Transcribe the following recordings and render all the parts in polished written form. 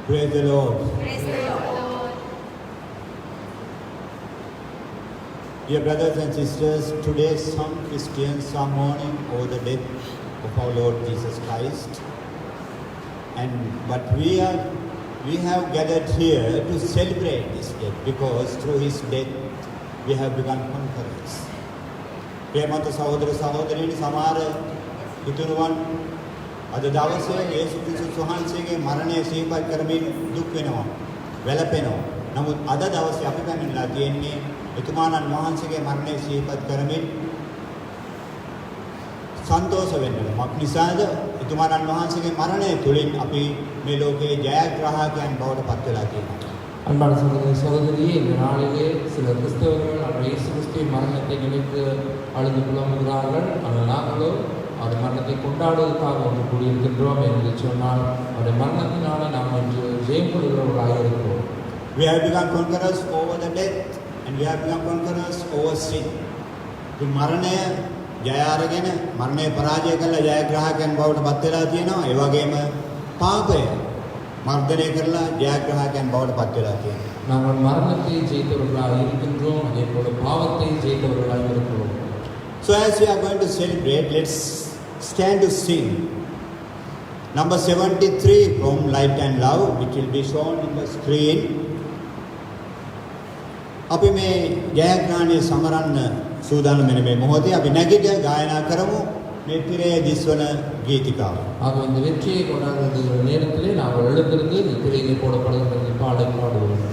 Praise the Lord. Praise the Lord. Dear brothers and sisters, today some Christians are mourning over the death of our Lord Jesus Christ. But we have gathered here to celebrate this death because through his death we have become conquerors. ප්‍රේමවත් සහෝදර සහෝදරියනි සමහර හිතනුවන් අද දවසේ යේසුස් ක්‍රිස්තුස් වහන්සේගේ මරණය සිහිපත් කරමින් දුක් වෙනවා, වැළපෙනවා. නමුත් අද දවසේ අපි පැමිණලා තියෙන්නේ එතුමාණන් වහන්සේගේ මරණය සිහිපත් කරමින් සන්තෝෂ වෙන්න. මොකක් නිසාද? එතුමාණන් වහන්සේගේ මරණය තුළින් අපි මේ ලෝකයේ ජයග්‍රාහකයන් බවට පත් වෙලා තියෙනවා. அன்பான சகோதர சகோதரியே, இந்த நாளிலே சில கிறிஸ்தவர்கள் அவர் இயேசு கிறிஸ்துவின் மரணத்தை நினைத்து அழுது புலம்புகிறார்கள். ஆனால் நாங்களோ அவருடைய மரணத்தை கொண்டாடுவதற்காக ஒன்று கூடியிருக்கின்றோம் என்று சொன்னால் அவருடைய மரணத்தினாலே நாம் இன்று ஜெயம் கொள்கிறவர்களாக இருக்கிறோம். We have become conquerors over the death and we have become conquerors over sin. මේ මරණය ජය අරගෙන මරණය පරාජය කළා ජයග්‍රාහකයන් බවට පත් වෙලා තියෙනවා. ඒ වගේම පාපය මර්ධනය කරලා ජයග්‍රාහකයන් බවට පත් වෙලා තියෙනවා. நாங்கள் மரணத்தை ஜெயித்தவர்களாக இருக்கின்றோம், அதே போல பாவத்தை ஜெயித்தவர்களாக இருக்கிறோம். So as we are going to celebrate, let's stand to sing number 73 from Light and Love, which will be shown in the screen. අපි මේ ජයග්‍රහණය සමරන්න සූදානම් වෙන මේ මොහොතේ අපි නැගිට ගායනා කරමු මේ පිරේ දිස්වන ගීතිකාව. ஆக இந்த வெற்றியை கொண்டாடுகிற நேரத்திலே நாங்கள் எழுந்திருந்து இந்த திரையிலே போடப்படுகிற பாடல் பாடுவோம்.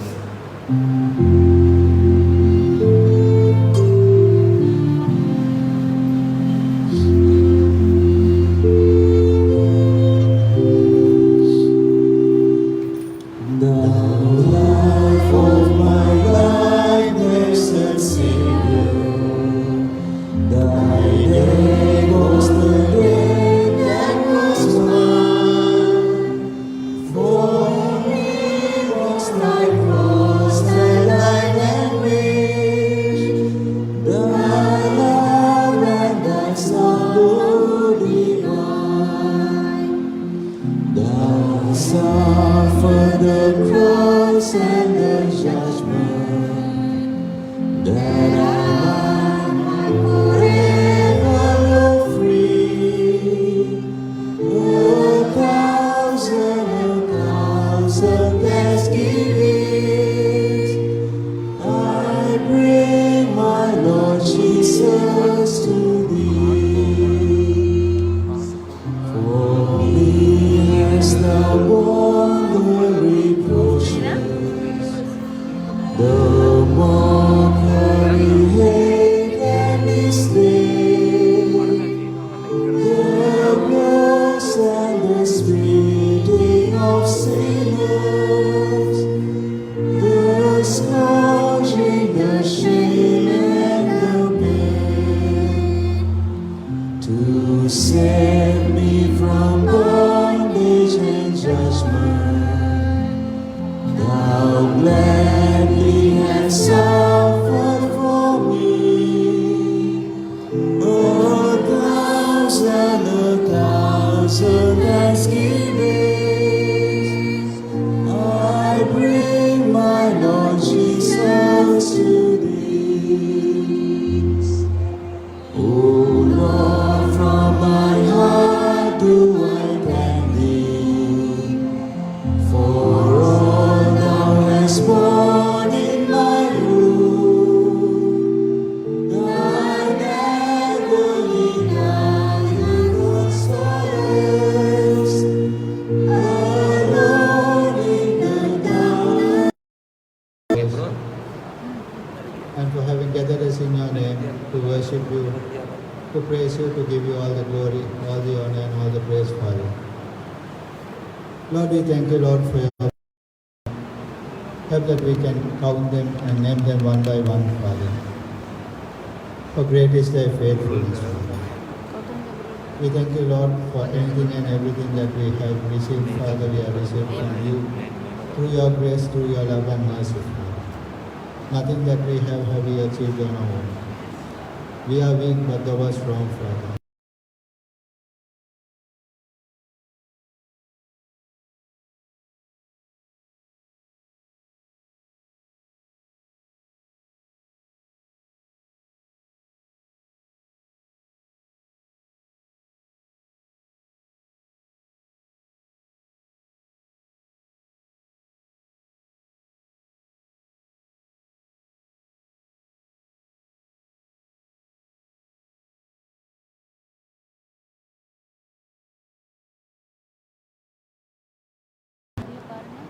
And for having gathered us in your name to worship you, to praise you, to give you all the glory, all the honor and all the praise, Father. Lord, we thank you, Lord, for your help that we can count them and name them one by one, Father. For great is thy faithfulness, Father. We thank you, Lord, for anything and everything that we have received, Father. We have received from you through your grace, through your love and mercy, Father. Nothing that we have we achieved on our own. We are weak, but thou art strong, Father.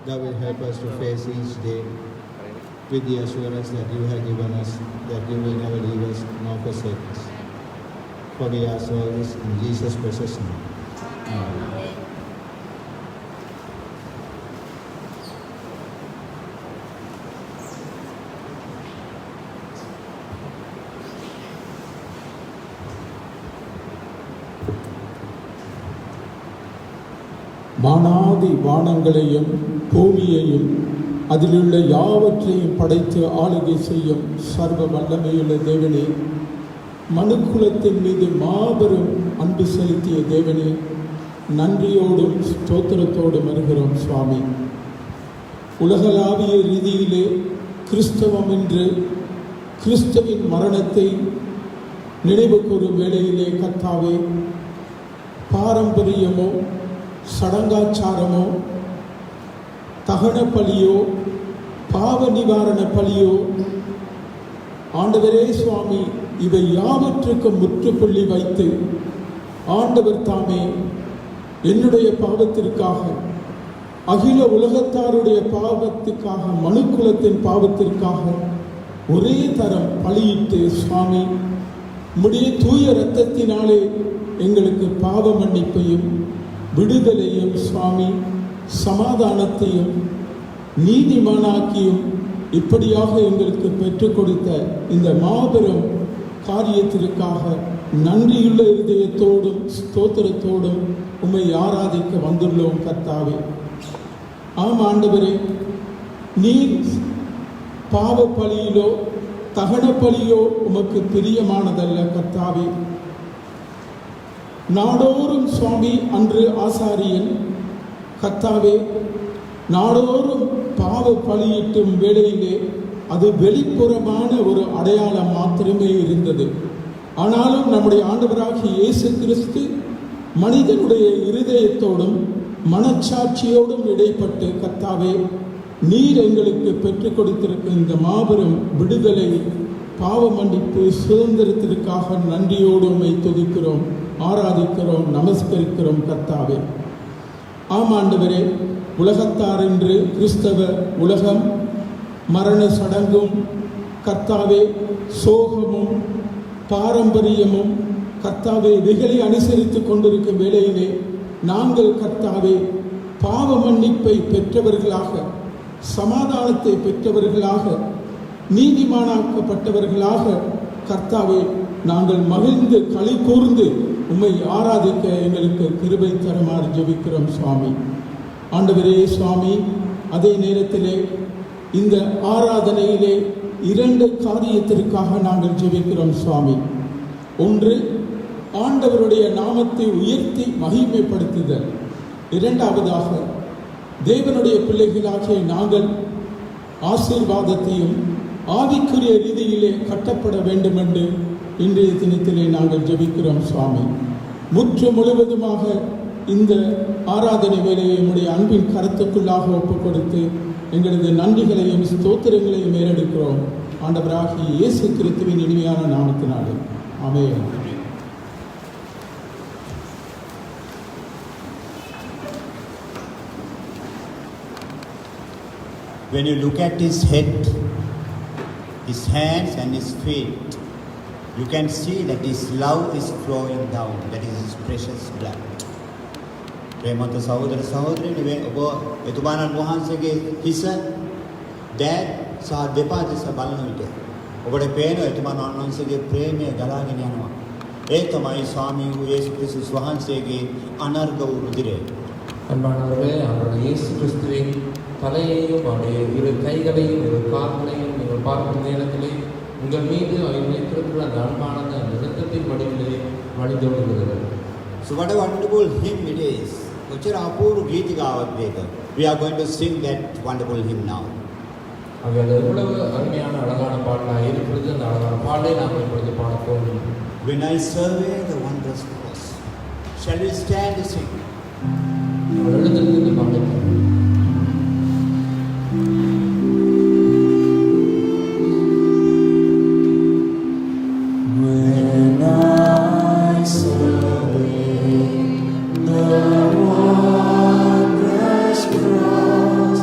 Thou will help us to face each day with the assurance that you have given us, that you will never leave us nor forsake us. For we ask all this in Jesus' precious name. Amen. வானாதி வானங்களையும் பூமியையும் அதிலுள்ள யாவற்றையும் படைத்து ஆளுகை செய்யும் சர்வ வல்லமையுள்ள தேவனே, மனுக்குலத்தின் மீது மாபெரும் அன்பு செலுத்திய தேவனே, நன்றியோடும் ஸ்தோத்திரத்தோடும் வருகிறோம் சுவாமி. உலகளாவிய ரீதியிலே கிறிஸ்தவம் என்று கிறிஸ்துவின் மரணத்தை நினைவு கூறும் வேளையிலே கர்த்தாவே, பாரம்பரியமோ சடங்காச்சாரமோ தகன பலியோ பாவ நிவாரண பலியோ ஆண்டவரே சுவாமி, இவை யாவற்றுக்கும் முற்றுப்புள்ளி வைத்து ஆண்டவர் தாமே என்னுடைய பாவத்திற்காக, அகில உலகத்தாருடைய பாவத்துக்காக, மனுக்குலத்தின் பாவத்திற்காக ஒரே தரம் பலியிட்டு சுவாமி, உம்முடைய தூய இரத்தத்தினாலே எங்களுக்கு பாவ மன்னிப்பையும் விடுதலையும் சுவாமி, சமாதானத்தையும் நீதிமானாக்கியும் இப்படியாக எங்களுக்கு பெற்றுக் கொடுத்த இந்த மாபெரும் காரியத்திற்காக நன்றியுள்ள இதயத்தோடும் ஸ்தோத்திரத்தோடும் உம்மை ஆராதிக்க வந்துள்ளோம் கர்த்தாவே. ஆம் ஆண்டவரே, நீர் பாவ பலியிலோ தகன பலியோ உமக்கு பிரியமானதல்ல கர்த்தாவே. நாடோறும் சுவாமி அன்று ஆசாரியன் கர்த்தாவே, நாடோறும் பாவ பலியிட்டும் வேளையிலே அது வெளிப்புறமான ஒரு அடையாளம் மாத்திரமே இருந்தது. ஆனாலும் நம்முடைய ஆண்டவராகிய இயேசு கிறிஸ்து மனிதனுடைய இருதயத்தோடும் மனச்சாட்சியோடும் இடைப்பட்டு கர்த்தாவே, நீர் எங்களுக்கு பெற்றுக் கொடுத்திருக்கும் இந்த மாபெரும் விடுதலை, பாவ மன்னிப்பு, சுதந்திரத்திற்காக நன்றியோடு உம்மை துதிக்கிறோம், ஆராதிக்கிறோம், நமஸ்கரிக்கிறோம் கர்த்தாவே. ஆம் ஆண்டவரே, உலகத்தார் என்று கிறிஸ்தவ உலகம் மரண சடங்கும் கர்த்தாவே, சோகமும் பாரம்பரியமும் கர்த்தாவே வெகுளி அனுசரித்து கொண்டிருக்கும் வேளையிலே நாங்கள் கர்த்தாவே பாவ மன்னிப்பை பெற்றவர்களாக, சமாதானத்தை பெற்றவர்களாக, நீதிமானாக்கப்பட்டவர்களாக கர்த்தாவே நாங்கள் மகிழ்ந்து களி கூர்ந்து உம்மை ஆராதிக்க எங்களுக்கு கிருபை தருமாறு ஜெபிக்கிறோம் சுவாமி. ஆண்டவரே சுவாமி, அதே நேரத்திலே இந்த ஆராதனையிலே 2 காரியத்திற்காக நாங்கள் ஜெபிக்கிறோம் சுவாமி. ஒன்று, ஆண்டவருடைய நாமத்தை உயர்த்தி மகிமைப்படுத்துதல். இரண்டாவதாக, தேவனுடைய பிள்ளைகளாகிய நாங்கள் ஆசீர்வாதத்தையும் ஆவிக்குரிய ரீதியிலே கட்டப்பட வேண்டும் என்று இன்றைய தினத்திலே நாங்கள் ஜெபிக்கிறோம் சுவாமி. முற்று முழுவதுமாக இந்த ஆராதனை வேலையை நம்முடைய அன்பின் கருத்துக்குள்ளாக ஒப்புக் கொடுத்து எங்களது நன்றிகளையும் ஸ்தோத்திரங்களையும் ஏறெடுக்கிறோம் ஆண்டவராகிய இயேசு கிறிஸ்துவின் இனிமையான நாமத்தினாலே. ஆமென். When you look at his head, his hands and his feet, you can see that his love is flowing down, that is his precious blood. ප්‍රේමවත් සහෝදර සහෝදරියනි, ඔබ එතුමාණන් වහන්සේගේ හිස, දෑත් සහ දෙපා දෙස බලන විට ඔබට පේනවා එතුමාණන් වහන්සේගේ ප්‍රේමය ගලාගෙන යනවා. ඒ තමයි ස්වාමී වූ යේසු ක්‍රිස්තුස් වහන්සේගේ අනර්ග වූ රුධිරය. அன்பானவர்களே, அவருடைய இயேசு கிறிஸ்துவின் தலையையும் அவருடைய 2 கைகளையும் 2 கால்களையும் நீங்கள் பார்க்கும் நேரத்திலே உங்கள் மீது அவர் வைத்திருக்கிற அந்த அன்பானது அந்த இரத்தத்தின் வடிவிலே வழிந்தோடுகிறது. So what a wonderful hymn it is. කොච්චර අපූර්ව ගීතිකාවක් මේක. We are going to sing that wonderful hymn now. அது எவ்வளவு அருமையான அழகான பாடலாக இருக்கிறது. அந்த அழகான பாடலை நாம் இப்பொழுது பாடப் போகிறோம். When I survey the wondrous cross, shall we stand to sing? அவர் எழுந்திருந்து பாடுகிறோம். The wondrous cross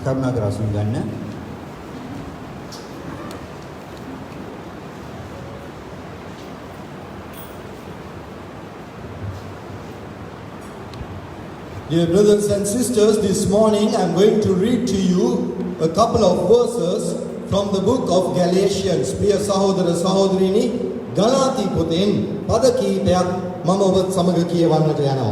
කරුණාකර අසුන් ගන්න. Dear brothers and sisters, this morning I'm going to read to you a couple of verses from the book of Galatians. Priya Sahodara Sahodrini, Galati Putin, Padaki Peak, Mamavat Samagaki Vanatayana.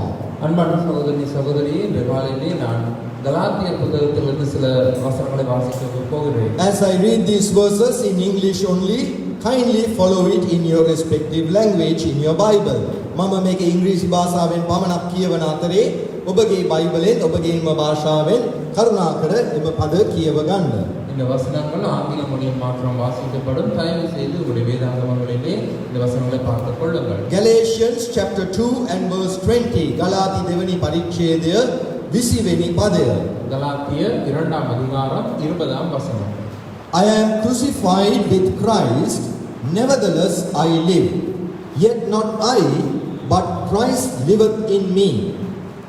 அன்பான சகோதரி சகோதரி இந்த காலையிலே நான் கலாத்தியர் புத்தகத்திலிருந்து சில வசனங்களை வாசிக்க போகிறேன். As I read these verses in English only, kindly follow it in your respective language in your Bible. Mama මේක ඉංග්‍රීසි භාෂාවෙන් පමණක් කියවන අතරේ ඔබගේ බයිබලෙන් ඔබගේම භාෂාවෙන් කරුණාකර එම පද කියව ගන්න. இந்த வசனங்கள் ஆங்கில மொழியில் மாத்திரம் வாசிக்கப்படும். தயவு செய்து உங்களுடைய வேதாகமங்களிலே இந்த வசனங்களை பார்த்துக் கொள்ளுங்கள். Galatians chapter 2 and verse 20. ගලාති දෙවනි පරිච්ඡේදය 20 වෙනි පදය. கலாத்தியர் 2ஆம் அதிகாரம் 20ஆம் வசனம். I am crucified with Christ, nevertheless I live. Yet not I, but Christ liveth in me.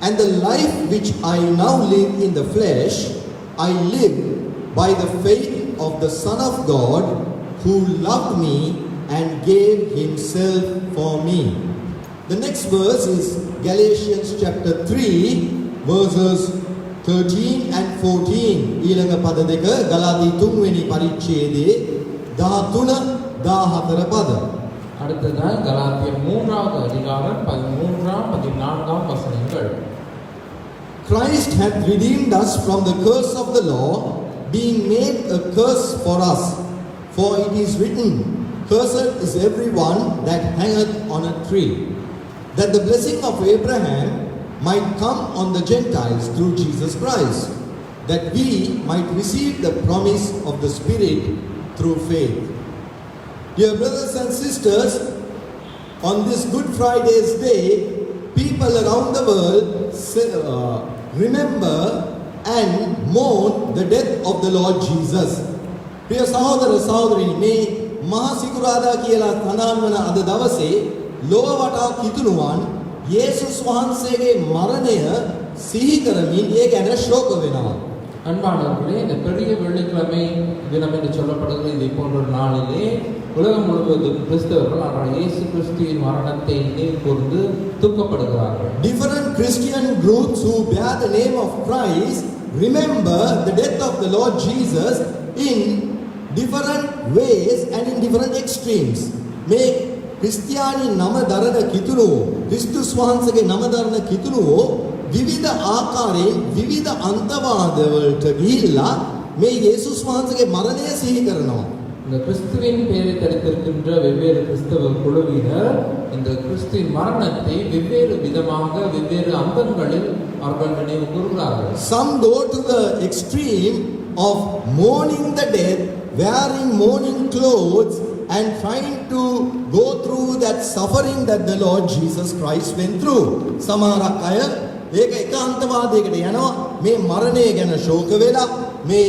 And the life which I now live in the flesh, I live by the faith of the Son of God, who loved me and gave himself for me. The next verse is Galatians chapter 3, verses 13 and 14. ඊළඟ පද දෙක ගලාති 3 වෙනි පරිච්ඡේදයේ 13 14 පද. அடுத்ததாய் கலாத்தியர் 3ஆவது அதிகாரம் 13ஆம் 14ஆம் வசனங்கள். Christ hath redeemed us from the curse of the law, being made a curse for us. For it is written, Cursed is everyone that hangeth on a tree, that the blessing of Abraham might come on the Gentiles through Jesus Christ, that we might receive the promise of the Spirit through faith. Dear brothers and sisters, on this Good Friday's day, people around the world remember and mourn the death of the Lord Jesus. Priya Sahodara Sahodrini, මේ මහා සිකුරාදා කියලා සඳහන් වන අද දවසේ ලොව වටා කිතුණුවන් යේසුස් වහන්සේගේ මරණය සිහි කරමින් ඒ ගැන ශෝක වෙනවා. அன்பானவர்களே, இந்த பெரிய வெள்ளிக்கிழமை தினம் என்று சொல்லப்படுகிற இதை போன்ற ஒரு நாளிலே உலகம் முழுவதும் கிறிஸ்தவர்கள் ஆனால் இயேசு கிறிஸ்துவின் மரணத்தை நினைவு கூர்ந்து துக்கப்படுகிறார்கள். Different Christian groups who bear the name of Christ remember the death of the Lord Jesus in different ways and in different extremes. මේ ක්‍රිස්තියානි නම දරන කිතුණුවෝ, ක්‍රිස්තුස් වහන්සේගේ නම දරන කිතුණුවෝ විවිධ ආකාරයෙන් විවිධ අන්තවාදවලට ගිහිල්ලා මේ යේසුස් වහන්සේගේ මරණය සිහි කරනවා. இந்த கிறிஸ்துவின் பெயரை தரித்திருக்கின்ற வெவ்வேறு கிறிஸ்தவ குழுவினர் இந்த கிறிஸ்துவின் மரணத்தை வெவ்வேறு விதமாக வெவ்வேறு அந்தங்களில் அவர்கள் நினைவு கூறுகிறார்கள். Some go to the extreme of mourning the death, wearing mourning clothes and trying to go through that suffering that the Lord Jesus Christ went through. සමහරක් අය ඒක ඒකාන්තවාදයකට යනවා. මේ මරණය ගැන ශෝක වෙලා මේ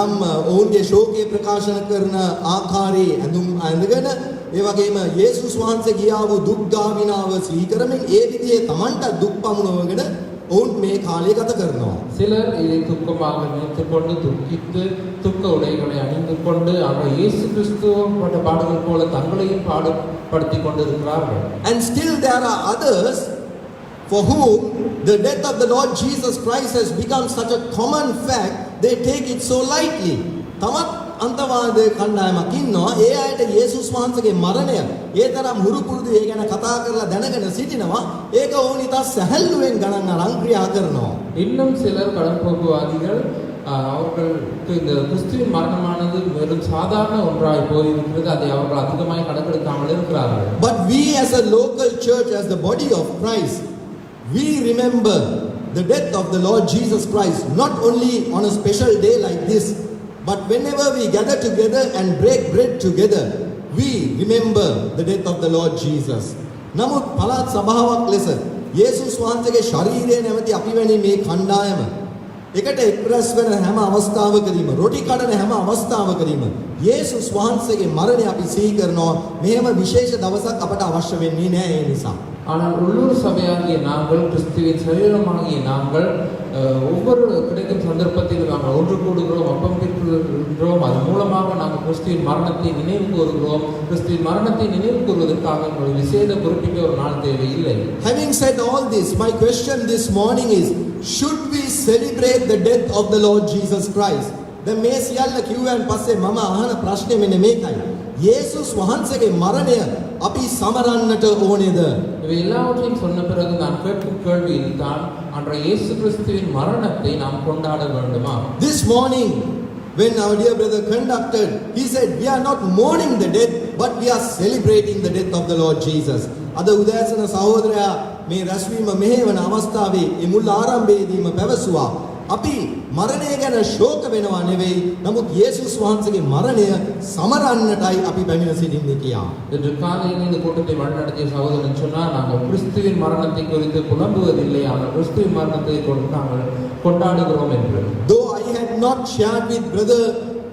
යම් ඔවුන්ගේ ශෝකය ප්‍රකාශන කරන ආකාරයේ ඇඳුම් අඳගෙන ඒ වගේම යේසුස් වහන්සේ ගියා වූ දුක් ගාමිනාව සිහි කරමින් ඒ විදිහේ Tamanට දුක් පමුණවගෙන ඔවුන් මේ காலையை ගත කරනවා. சிலர் இதை துக்கமாக நினைத்துக் கொண்டு துக்கித்து துக்க உடைகளை அணிந்து கொண்டு அவர் இயேசு கிறிஸ்துவ பாடுகள் போல தங்களையும் பாடுபடுத்திக் கொண்டிருக்கிறார்கள். And still there are others for whom the death of the Lord Jesus Christ has become such a common fact, they take it so lightly. තමත් අන්තවාද කණ්ඩායමක් ඉන්නවා. ඒ අයට යේසුස් වහන්සේගේ මරණය ඒ තරම් හුරු පුරුදු ඒ ගැන කතා කරලා දැනගෙන සිටිනවා. ඒක ඕනි ඉතා සැහැල්ලුවෙන් ගණන් අරන් ක්‍රියා කරනවා. இன்னும் சிலர் கடற்போக்குவாதிகள் அவர்களுக்கு இந்த கிறிஸ்துவின் மரணமானது வெறும் சாதாரண ஒன்றாய் போயிருக்கிறது. அதை அவர்கள் அதிகமாய் கணக்கெடுக்காமல் இருக்கிறார்கள். But we as a local church, as the body of Christ, we remember the death of the Lord Jesus Christ not only on a special day like this, but whenever we gather together and break bread together, we remember the death of the Lord Jesus. නමුත් පළාත් සභාවක් ලෙස යේසුස් වහන්සේගේ ශරීරය නැමැති අපි වැනි මේ කණ්ඩායම එකට එක්රැස් වෙන හැම අවස්ථාවකදීම රොටි කඩන හැම අවස්ථාවකදීම යේසුස් වහන්සේගේ මරණය අපි සිහි කරනවා. මෙහෙම විශේෂ දවසක් අපට අවශ්‍ය වෙන්නේ නැහැ ඒ නිසා. ஆனால் உள்ளூர் சபையாகிய நாங்கள் கிறிஸ்துவின் சரீரமாகிய நாங்கள் ஒவ்வொரு கிடைக்கும் சந்தர்ப்பத்தில் நாங்கள் ஒன்று கூடுகிறோம், அப்பம் பிற்கின்றோம். அது மூலமாக நாங்கள் கிறிஸ்துவின் மரணத்தை நினைவு கூறுகிறோம். கிறிஸ்துவின் மரணத்தை நினைவு கூறுவதற்காக ஒரு விசேட குறிப்பிட்ட ஒரு நாள் தேவையில்லை. Having said all this, my question this morning is, should we celebrate the death of the Lord Jesus Christ? දැන් මේ සියල්ල කිව්වන් පස්සේ මම අහන ප්‍රශ්නේ මෙන්න මේකයි. යේසුස් වහන්සේගේ මරණය අපි සමරන්නට ඕනේද? இவை எல்லாவற்றையும் சொன்ன பிறகு நான் கேட்கும் கேள்வி இதுதான், அன்றைய இயேசு கிறிஸ்துவின் மரணத்தை நாம் கொண்டாட வேண்டுமா? This morning when our dear brother conducted, he said we are not mourning the death but we are celebrating the death of the Lord Jesus. අද උදෑසන සහෝදරයා මේ රැස්වීම මෙහෙවන අවස්ථාවේ ඒ මුල් ආරම්භයේදීම පැවසුවා අපි මරණය ගැන ශෝක වෙනවා නෙවෙයි, නමුත් යේසුස් වහන්සේගේ මරණය සමරන්නටයි අපි පැමිණ සිටින්නේ කියා. இன்று காலையில் இந்த கூட்டத்தை வழிநடத்திய சகோதரன் சொன்னார், நாங்கள் கிறிஸ்துவின் மரணத்தை குறித்து புலம்புவதில்லை, ஆனால் கிறிஸ்துவின் மரணத்தை நாங்கள் கொண்டாடுகிறோம் என்று. Though I had not shared with brother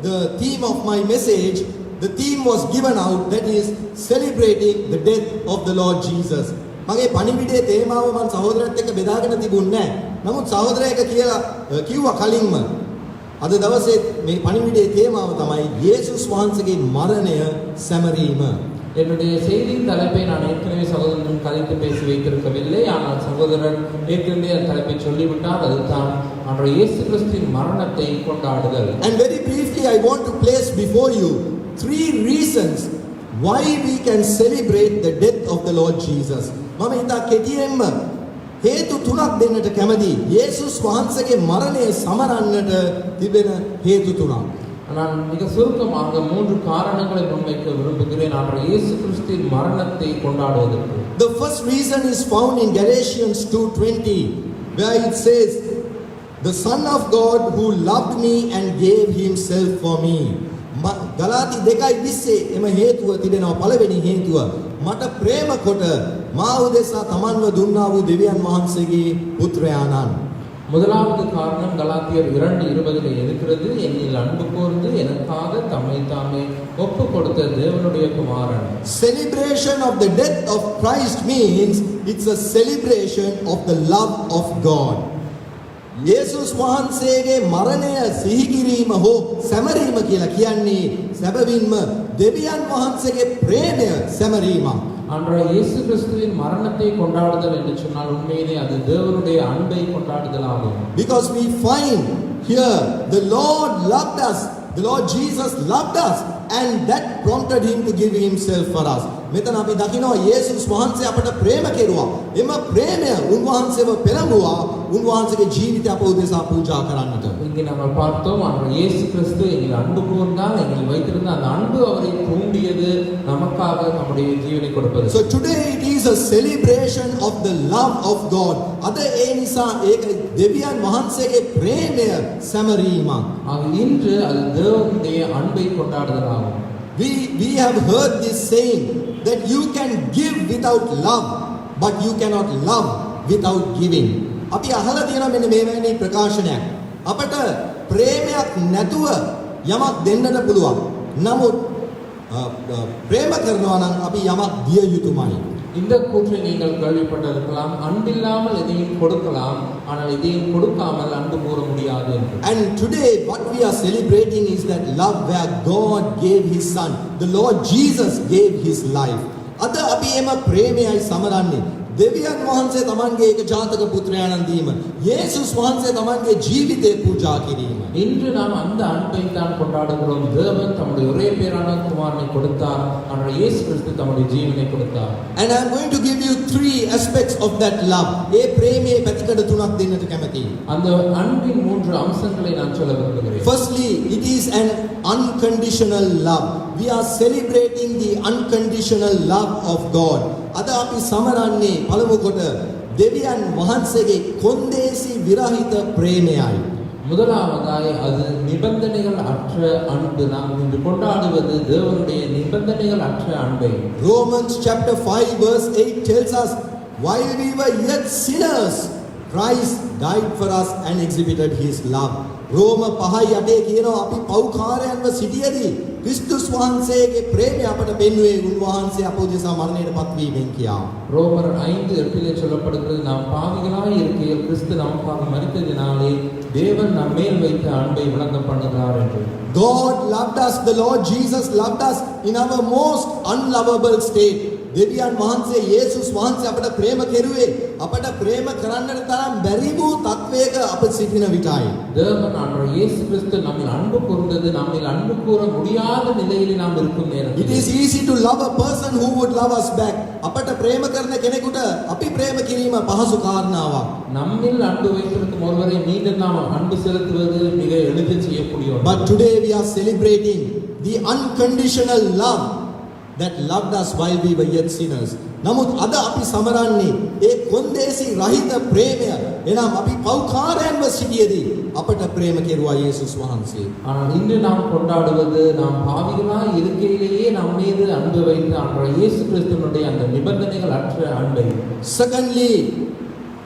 the theme of my message, the theme was given out, that is celebrating the death of the Lord Jesus. මගේ පණිවිඩයේ තේමාව මම සහෝදරයත් එක්ක බෙදාගෙන තිබුණේ නැහැ. නමුත් සහෝදරයෙක් කියලා කිව්වා කලින්ම අද දවසේ මේ පණිවිඩයේ තේමාව තමයි යේසුස් වහන්සේගේ මරණය සැමරීම. என்னுடைய செய்தியின் தலைப்பை நான் ஏற்கனவே சகோதரன் கதைத்து பேசி வைத்திருக்கவில்லை, ஆனால் சகோதரன் ஏற்கனவே அந்த தலைப்பை சொல்லிவிட்டார். அதுதான் அன்றைய இயேசு கிறிஸ்துவின் மரணத்தை கொண்டாடுதல். And very briefly I want to place before you 3 reasons why we can celebrate the death of the Lord Jesus. මම ඉතා කෙටියෙන්ම හේතු 3ක් දෙන්නට කැමතියි. යේසුස් වහන්සේගේ මරණය සමරන්නට තිබෙන හේතු 3ක්. நான் மிக சுருக்கமாக 3 காரணங்களை முன்வைக்க விரும்புகிறேன் அன்றைய இயேசு கிறிஸ்துவின் மரணத்தை கொண்டாடுவதற்கு. The first reason is found in Galatians 2:20, where it says, "The Son of God who loved me and gave himself for me." ගලාති 2:20 එම හේතුව තිබෙනවා. පළවෙනි හේතුව, මට ප්‍රේම කොට මා උදෙසා තමන්ව දුන්නා වූ දෙවියන් වහන්සේගේ පුත්‍රයාණන්. முதலாவது காரணம் கலாத்தியர் 2:20 இருக்கிறது, என்னில் அன்பு கூர்ந்து எனக்காக தம்மை தாமே ஒப்பு கொடுத்த தேவனுடைய குமாரன். Celebration of the death of Christ means it's a celebration of the love of God. යේසුස් වහන්සේගේ මරණය සිහි කිරීම හෝ සැමරීම කියලා කියන්නේ සැබවින්ම දෙවියන් වහන්සේගේ ප්‍රේමය සැමරීමක්. அன்றைய இயேசு கிறிஸ்துவின் மரணத்தை கொண்டாடுதல் என்று சொன்னால் உண்மையிலே அது தேவனுடைய அன்பை கொண்டாடுதல் ஆகும். Because we find here the Lord loved us, the Lord Jesus loved us, and that prompted him to give himself for us. මෙතන අපි දකිනවා යේසුස් වහන්සේ අපට ප්‍රේම කෙරුවා. එම ප්‍රේමය උන්වහන්සේව පෙරමුවා උන්වහන්සේගේ ජීවිතය අප උදෙසා පූජා කරන්නට. இங்கே நம்ம பார்த்தோம், அன்றைய இயேசு கிறிஸ்து எங்கள் அன்பு கூர்ந்தால் எங்கள் வைத்திருந்த அந்த அன்பு அவரை தூண்டியது நமக்காக நம்முடைய ஜீவனை கொடுப்பது. So today it is a celebration of the love of God. අද ඒ නිසා ඒක දෙවියන් වහන්සේගේ ප්‍රේමය සැමරීමක්. இன்று அது தேவனுடைய அன்பை கொண்டாடுதல் ஆகும். We have heard this saying that you can give without love but you cannot love without giving. අපි අහලා තියෙනවා මෙන්න මේ වැනි ප්‍රකාශනයක්. අපට ප්‍රේමයක් නැතුව යමක් දෙන්නට පුළුවන්. නමුත් ප්‍රේම කරනවා නම් අපි යමක් දිය යුතුමයි. இந்த கூற்றை நீங்கள் கேள்விப்பட்டிருக்கலாம், அன்பில்லாமல் எதையும் கொடுக்கலாம், ஆனால் எதையும் கொடுக்காமல் அன்பு கூற முடியாது என்று. And today what we are celebrating is that love where God gave his son. The Lord Jesus gave his life. අද අපි එම ප්‍රේමයයි සමරන්නේ. දෙවියන් වහන්සේ තමන්ගේ එක ජාතක පුත්‍රයාණන් දීම. යේසුස් වහන්සේ තමන්ගේ ජීවිතය පූජා කිරීම. இன்று நாம் அந்த அன்பை தான் கொண்டாடுகிறோம். தேவன் தம்முடைய ஒரே பேரான குமாரனை கொடுத்தார், ஆனால் இயேசு கிறிஸ்து தம்முடைய ஜீவனை கொடுத்தார். And I am going to give you 3 aspects of that love. ඒ ප්‍රේමයේ පැතිකඩ 3ක් දෙන්නට කැමතියි. அந்த அன்பின் 3 அம்சங்களை நான் சொல்ல விரும்புகிறேன். Firstly, it is an unconditional love. We are celebrating the unconditional love of God. අද අපි සමරන්නේ පළමු කොට දෙවියන් වහන්සේගේ කොන්දේසි විරහිත ප්‍රේමයයි. முதலாவதாய் அது நிபந்தனைகள் அற்ற அன்பு. நாம் இன்று கொண்டாடுவது தேவனுடைய நிபந்தனைகள் அற்ற அன்பை. Romans chapter 5 verse 8 tells us, while we were yet sinners, Christ died for us and exhibited his love. රෝම 5:8 කියනවා අපි පෞකාරයන්ව සිටියේදී ක්‍රිස්තුස් වහන්සේගේ ප්‍රේමය අපට පෙන්වුවේ උන්වහන්සේ අප උදෙසා මරණයට පත්වීමෙන් කියා. ரோமர் 5:8 சொல்லப்படுகிறது, நாம் பாவிகளாய் இருக்கையில் கிறிஸ்து நமக்காக மரித்ததினாலே தேவன் நம்மேல் வைத்த அன்பை விளங்க பண்ணுகிறார் என்று. God loved us, the Lord Jesus loved us in our most unlovable state. දෙවියන් වහන්සේ යේසුස් වහන්සේ අපට ප්‍රේම කෙරුවේ අපට ප්‍රේම කරන්නට තරම් බැරි වූ තත්වයක අප සිටින විටයි. தேவன் ஆண்டவர் இயேசு கிறிஸ்து நம்மில் அன்பு கூர்ந்தது நம்மில் அன்பு கூற முடியாத நிலையில் நாம் இருக்கும் It நேரத்தில் is easy to love a person who would love us back. අපට ප්‍රේම කරන කෙනෙකුට අපි ප්‍රේම කිරීම පහසු කාරණාවක්. நம்மில் அன்பு வைத்திருக்கும் ஒருவரை மீண்டும் நாம் அன்பு செலுத்துவது மிக எளிதில் செய்யக்கூடிய ஒன்று. But today we are celebrating the unconditional love that loved us while we were yet sinners. නමුත් අද අපි සමරන්නේ ඒ කොන්දේසි රහිත ප්‍රේමය. එනම් අපි පෞකාරයන්ව සිටියේදී අපට ප්‍රේම කෙරුවා යේසුස් වහන්සේ. ஆனால் இன்று நாம் கொண்டாடுவது நாம் பாவிகளாய் இருக்கையிலேயே நம் மீது அன்பு வைத்த ஆண்டவர் இயேசு கிறிஸ்துவினுடைய அந்த நிபந்தனைகள் அற்ற அன்பை. Secondly,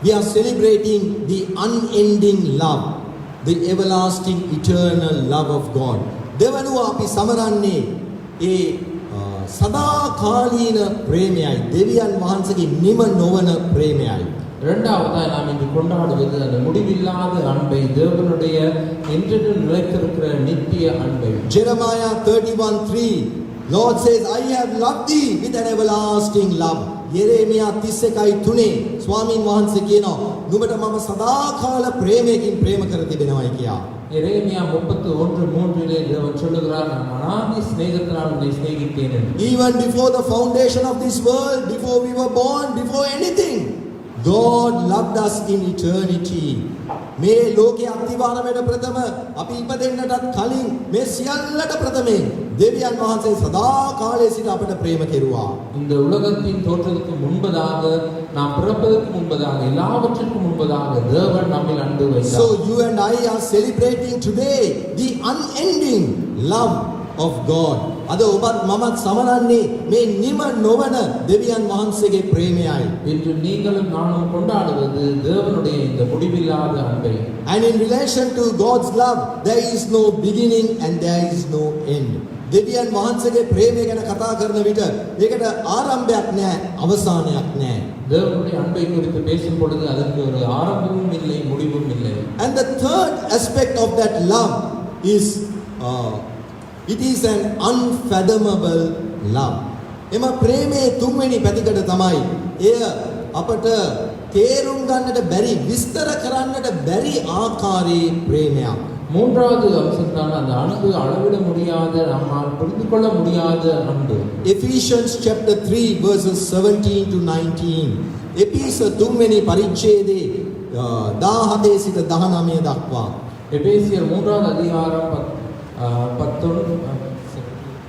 we are celebrating the unending love, the everlasting eternal love of God. දෙවනුව අපි සමරන්නේ ඒ සදාකාලීන ප්‍රේමයයි. දෙවියන් වහන්සේගේ නිම නොවන ප්‍රේමයයි. இரண்டாவதாய் நாம் இன்று கொண்டாடுவது அந்த முடிவில்லாத அன்பை, தேவனுடைய என்றென்றும் நிலைத்திருக்கிற நித்திய அன்பை. Jeremiah 31:3, Lord says, I have loved thee with an everlasting love. යෙරේමියා 31:3 ස්වාමීන් වහන්සේ කියනවා නුඹට මම සදාකාල ප්‍රේමයකින් ප්‍රේම කර තිබෙනවායි කියා. எரேமியா 31:3 தேவன் சொல்லுகிறார், நான் அனாதி சிநேகத்தினால் உன்னை சிநேகித்தேன் என்று. Even before the foundation of this world, before we were born, before anything, God loved us in eternity. මේ ලෝකයේ අත්විඳීමට ප්‍රථම අපි ඉපදෙන්නටත් කලින් මේ සියල්ලට ප්‍රථමයෙන් දෙවියන් වහන්සේ සදා කාලයේ සිට අපට ප්‍රේම කෙරුවා. இந்த உலகத்தின் தோற்றத்துக்கு முன்பதாக, நாம் பிறப்பதற்கு முன்பதாக, எல்லாவற்றிற்கும் முன்பதாக தேவன் நம்மில் அன்பு வைத்தார். So you and I are celebrating today the unending love of God. අද ඔබත් මමත් සමරන්නේ මේ නිම නොවන දෙවියන් වහන්සේගේ ප්‍රේමයයි. இன்று நீங்களும் நானும் கொண்டாடுவது தேவனுடைய இந்த முடிவில்லாத அன்பை. And in relation to God's love, there is no beginning and there is no end. දෙවියන් වහන්සේගේ ප්‍රේමය ගැන කතා කරන විට ඒකට ආරම්භයක් නැහැ, අවසානයක් නැහැ. தேவனுடைய அன்பை குறித்து பேசும் பொழுது அதற்கு ஒரு ஆரம்பமும் இல்லை, முடிவும் இல்லை. And the third aspect of that love is it is an unfathomable love. එම ප්‍රේමයේ තුන්වෙනි පැතිකඩ තමයි එය අපට තේරුම් ගන්නට බැරි, විස්තර කරන්නට බැරි ආකාරයේ ප්‍රේමයක්. மூன்றாவது அம்சம் தான் அந்த அன்பு, அளவிட முடியாத, நம்மால் புரிந்து கொள்ள முடியாத அன்பு. Ephesians chapter 3 verses 17 to 19. එපිස තුන්වෙනි පරිච්ඡේදයේ 17 සිට 19 දක්වා. எபேசியர் 3வது அதிகாரம் 17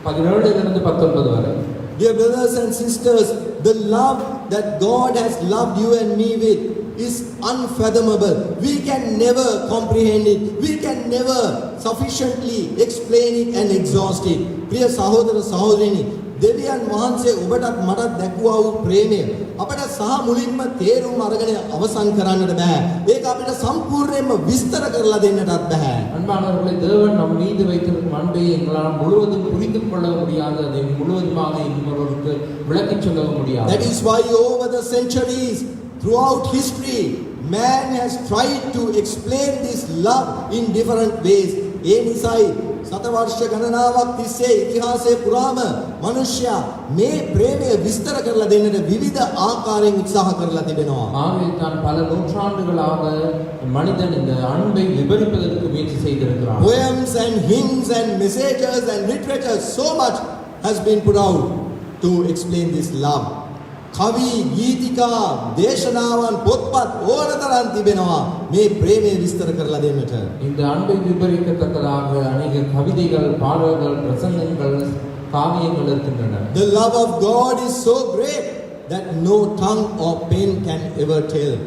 19 வரை. Dear brothers and sisters, the love that God has loved you and me with is unfathomable. We can never comprehend it. We can never sufficiently explain it and exhaust it. Priya සහෝදර සහෝදරිනි, දෙවියන් වහන්සේ ඔබටත් මටත් දැක්වුවා වූ ප්‍රේමය අපට සහ මුලින්ම තේරුම් අරගෙන අවසන් කරන්නට බෑ. ඒක අපිට සම්පූර්ණයෙන්ම විස්තර කරලා දෙන්නටත් බෑ. அன்பானவர்களே, தேவன் நம் மீது வைத்திருக்கும் அன்பை எங்களால் முழுவதும் புரிந்து கொள்ள முடியாது, அதை முழுவதுமாக இன்னொருவருக்கு விளக்கிச் சொல்ல முடியாது. That is why over the centuries, throughout history, man has tried to explain this love in different ways. ඒ නිසායි සතවර්ෂ ගණනාවක් තිස්සේ ඉතිහාසයේ පුරාම මිනිසයා මේ ප්‍රේමය විස්තර කරලා දෙන්නට විවිධ ආකාරයෙන් උත්සාහ කරලා තිබෙනවා. ஆகவே தான் பல நூற்றாண்டுகளாக மனிதன் இந்த அன்பை விவரிப்பதற்கு முயற்சி செய்திருக்கிறான். Poems and hymns and messages and literature, so much has been put out to explain this love. කවි, ගීතිකා, දේශනාවන්, පොත්පත් ඕනතරම් තිබෙනවා මේ ප්‍රේමය විස්තර කරලා දෙන්නට. இந்த அன்பை விவரிக்கத்தக்கதாக அநேக கவிதைகள், பாடல்கள், பிரசங்கங்கள், காவியங்கள் இருக்கின்றன. The love of God is so great that no tongue or pen can ever tell.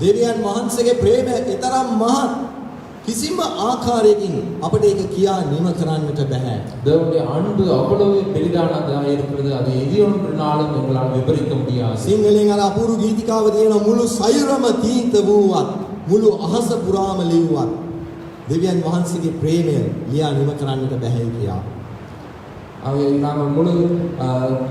දෙවියන් වහන්සේගේ ප්‍රේමය ඊතරම් මහත්, කිසිම ආකාරයකින් අපිට ඒක කියා නිම කරන්නට බෑ. தேவனுடைய அன்பு அவ்வளவு பெரிதானதாக இருக்கிறது, அதை எதிரொன்றினாலும் எங்களால் விவரிக்க முடியாது. සිංහලෙන් අර අපූර්ව ගීතිකාව තියෙන මුළු සයුරම තීන්ත වූවත්, මුළු අහස පුරාම ලිව්වත් දෙවියන් වහන්සේගේ ප්‍රේමය ලියා නිම කරන්නට බෑ කියා. அவை நாங்கள் முழு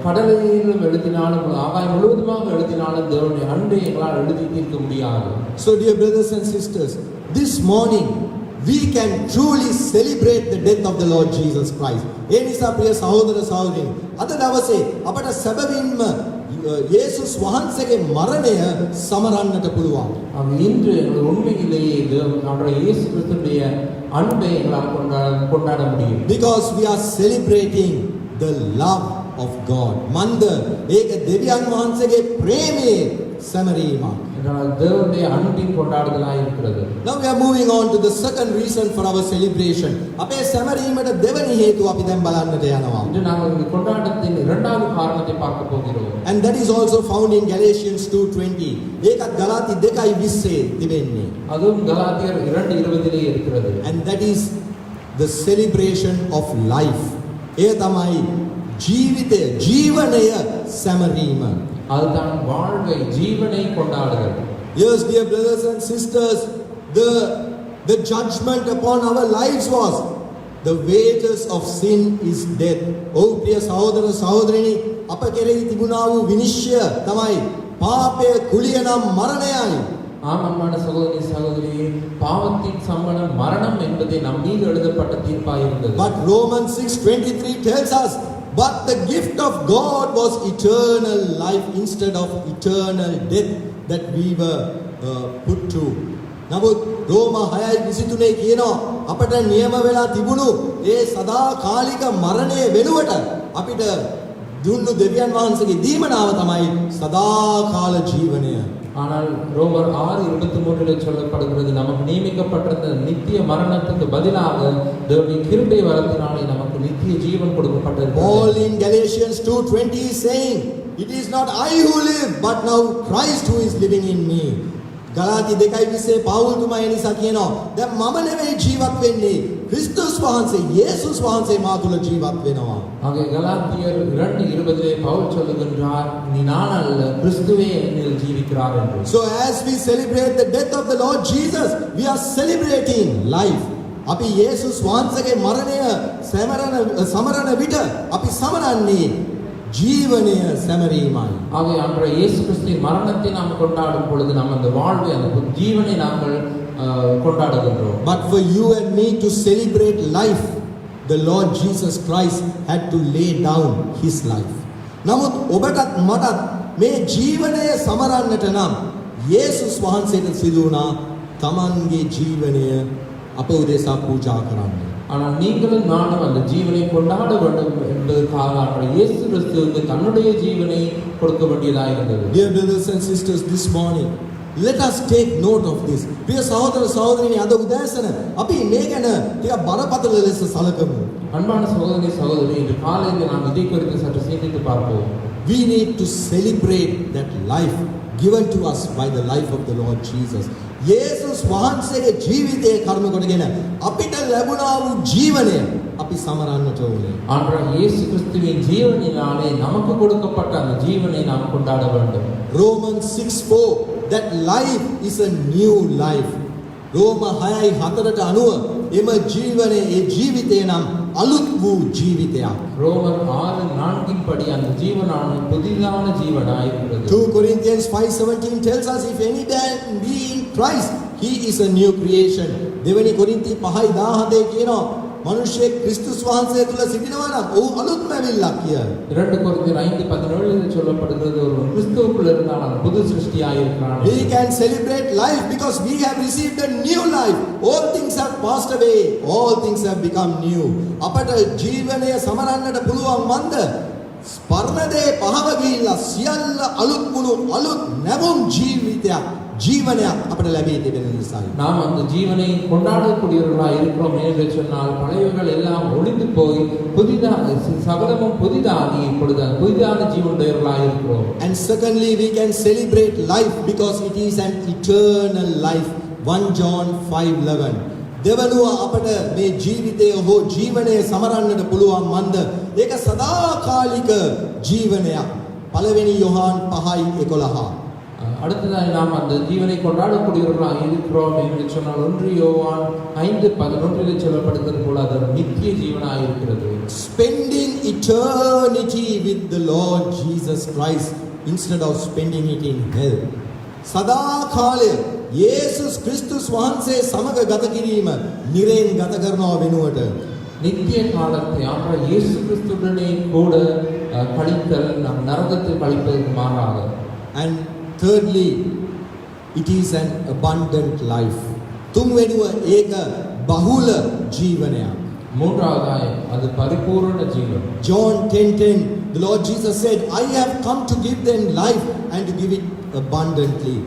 கடலிலும் எழுதினாலும் ஆகாயம் முழுவதுமாக எழுதினாலும் தேவனுடைய அன்பை எங்களால் எழுதி தீர்க்க முடியாது. So dear brothers and sisters, this morning we can truly celebrate the death of the Lord Jesus Christ. ඒ නිසා ප්‍රිය සහෝදර සහෝදරියනි, අද දවසේ අපට සැබවින්ම යේසුස් වහන්සේගේ මරණය සමරන්නට පුළුවන්. இன்று எங்கள் உண்மையிலேயே நம்முடைய இயேசு கிறிஸ்துவினுடைய அன்பை எங்களால் கொண்டாட முடியும். Because we are celebrating the love of God. මන්ද ඒක දෙවියන් වහන්සේගේ ප්‍රේමයේ සැමරීමක්. என்றால் தேவனுடைய அன்பின் கொண்டாடுதலாக இருக்கிறது. Now we are moving on to the second reason for our celebration. අපේ සැමරීමට දෙවනි හේතුව අපි දැන් බලන්නට යනවා. இன்று நாங்கள் இந்த கொண்டாட்டத்தின் இரண்டாவது காரணத்தை பார்க்க போகிறோம். And that is also found in Galatians 2:20. ඒකත් ගලාති 2:20 තිබෙන්නේ. அதுவும் கலாத்தியர் 2:20 இருக்கிறது. And that is the celebration of life. ඒ තමයි ජීවිතය, ජීවනය සැමරීම. அதுதான் வாழ்வை ஜீவனை கொண்டாடுதல். Yes, dear brothers and sisters, the judgment upon our lives was the wages of sin is death. Oh ප්‍රිය සහෝදර සහෝදරිනි, අප කෙරෙහි තිබුණා වූ විනිශ්චය තමයි පාපය කුලිය නම් මරණයයි. ஆம் அன்பான சகோதரி சகோதரியே, பாவத்தின் சம்பளம் மரணம் என்பதை நம் மீது எழுதப்பட்ட தீர்ப்பாய் இருந்தது. But Romans 6:23 tells us, but the gift of God was eternal life instead of eternal death that we were put to. නමුත් රෝම 6:23 කියනවා අපට නියම වෙලා තිබුණු ඒ සදාකාලික මරණය වෙනුවට අපිට දුන්නු දෙවියන් වහන්සේගේ දීමනාව තමයි සදාකාල ජීවනය. ஆனால் ரோமர் 6:23 சொல்லப்படுகிறது, நமக்கு நியமிக்கப்பட்டிருந்த நித்திய மரணத்துக்கு பதிலாக தேவனுடைய கிருபை வரத்தினாலே நமக்கு நித்திய ஜீவன் கொடுக்கப்பட்டிருக்கிறது. Paul in Galatians 2:20 is saying, it is not I who live but now Christ who is living in me. ගලාති 2:20 පවුල් තුමා ඒ නිසා කියනවා දැන් මම නෙවෙයි ජීවත් වෙන්නේ, ක්‍රිස්තුස් වහන්සේ යේසුස් වහන්සේ මා තුළ ජීවත් වෙනවා. ஆக கலாத்தியர் 2:20 பவுல் சொல்லுகின்றார், நீ நான் அல்ல கிறிஸ்துவே என்னில் ஜீவிக்கிறார் என்று. So as we celebrate the death of the Lord Jesus, we are celebrating life. අපි යේසුස් වහන්සේගේ මරණය සමරන විට අපි සමරන්නේ ජීවනය සැමරීමයි. ஆக அன்றைய இயேசு கிறிஸ்துவின் மரணத்தை நாம் கொண்டாடும் பொழுது நாம் அந்த வாழ்வை அந்த ஜீவனை நாங்கள் கொண்டாடுகின்றோம். But for you and me to celebrate life, the Lord Jesus Christ had to lay down his life. නමුත් ඔබටත් මටත් මේ ජීවනය සමරන්නට නම් යේසුස් වහන්සේට සිදු වුණා තමන්ගේ ජීවනය අප උදෙසා පූජා කරන්න. ஆனால் நீங்களும் நானும் அந்த ஜீவனை கொண்டாட வேண்டும் என்பதற்காக அன்றைய இயேசு கிறிஸ்துவுக்கு தன்னுடைய ஜீவனை கொடுக்க வேண்டியதாக இருந்தது. Dear brothers and sisters, this morning let us take note of this. ප්‍රිය සහෝදර සහෝදරියනි, අද උදෑසන අපි මේ ගැන ටිකක් බරපතල ලෙස සැලකමු. அன்பான சகோதரி சகோதரி, இன்று காலையில் நாம் இதை குறித்து சற்று சிந்தித்து பார்ப்போம். We need to celebrate that life given to us by the life of the Lord Jesus. යේසුස් වහන්සේගේ ජීවිතයේ කර්ම කොටගෙන අපිට ලැබුණා වූ ජීවනය අපි සමරන්නට ඕනේ. அன்றைய இயேசு கிறிஸ்துவின் ஜீவனினாலே நமக்கு கொடுக்கப்பட்ட அந்த ஜீவனை நாம் கொண்டாட வேண்டும். Romans 6:4, that life is a new life. රෝම 6:4ට අනුව එම ජීවනයේ ඒ ජීවිතය නම් අලුත් වූ ජීවිතයක්. ரோமர் 6:4 படி அந்த ஜீவனான புதிதான ஜீவனாய் இருக்கிறது. 2 Corinthians 5:17 tells us, if any man be in Christ, he is a new creation. දෙවෙනි කොරින්ති 5:17 කියනවා මනුෂ්‍යයෙක් ක්‍රිස්තුස් වහන්සේ තුල සිටිනවා නම් ඔහු අලුත්ම ඇවිල්ලා කියලා. 2 கொரிந்தியர் 5:17 சொல்லப்படுகிறது, ஒரு கிறிஸ்துவுக்குள் இருந்தால் அவன் புது சிருஷ்டியாய் இருக்கிறான். We can celebrate life because we have received a new life. All things have passed away, all things have become new. අපට ජීවනය සමරන්නට පුළුවන් මන්ද ස්පර්ණදේ පහව ගිහිල්ලා සියල්ල අලුත් වුණු අලුත් නැවුම් ජීවනයක් අපට ලැබී තිබෙන නිසායි. நாம் அந்த ஜீவனை கொண்டாடக்கூடியவர்களாய் இருக்கிறோம் என்று சொன்னால் பழையவர்கள் எல்லாம் ஒளிந்து போய் புதிதாக சகலமும் புதிதாகி இப்பொழுது புதிதான ஜீவனுடையவர்களாய் இருக்கிறோம். And secondly, we can celebrate life because it is an eternal life. 1 John 5:11. දෙවනුව අපට මේ ජීවිතය හෝ ජීවනය සමරන්නට පුළුවන් මන්ද ඒක සදාකාලික ජීවනයක්. පළවෙනි යොහාන් 5:11. அடுத்ததாக நாம் அந்த ஜீவனை கொண்டாடக்கூடியவர்களாக இருக்கிறோம் என்று சொன்னால் 1 யோவான் 5:11 சொல்லப்படுகிறது போல அது நித்திய ஜீவனாக இருக்கிறது. Spending eternity with the Lord Jesus Christ instead of spending it in hell. සදා කාලය යේසුස් ක්‍රිස්තුස් වහන්සේ සමග ගත කිරීම නිරයෙන් ගත කරනවා වෙනුවට நித்திய காலத்தை ஆண்டவர் இயேசு கிறிஸ்துவுடனே கூட கழித்தல் நம் நரகத்தில் கழிப்பதற்கு மாறாக. And thirdly, it is an abundant life. තුන්වෙනිව ඒක බහුල ජීවනයක්. மூன்றாவதாய் அது பரிபூரண ஜீவன். John 10:10, the Lord Jesus said, I have come to give them life and to give it abundantly.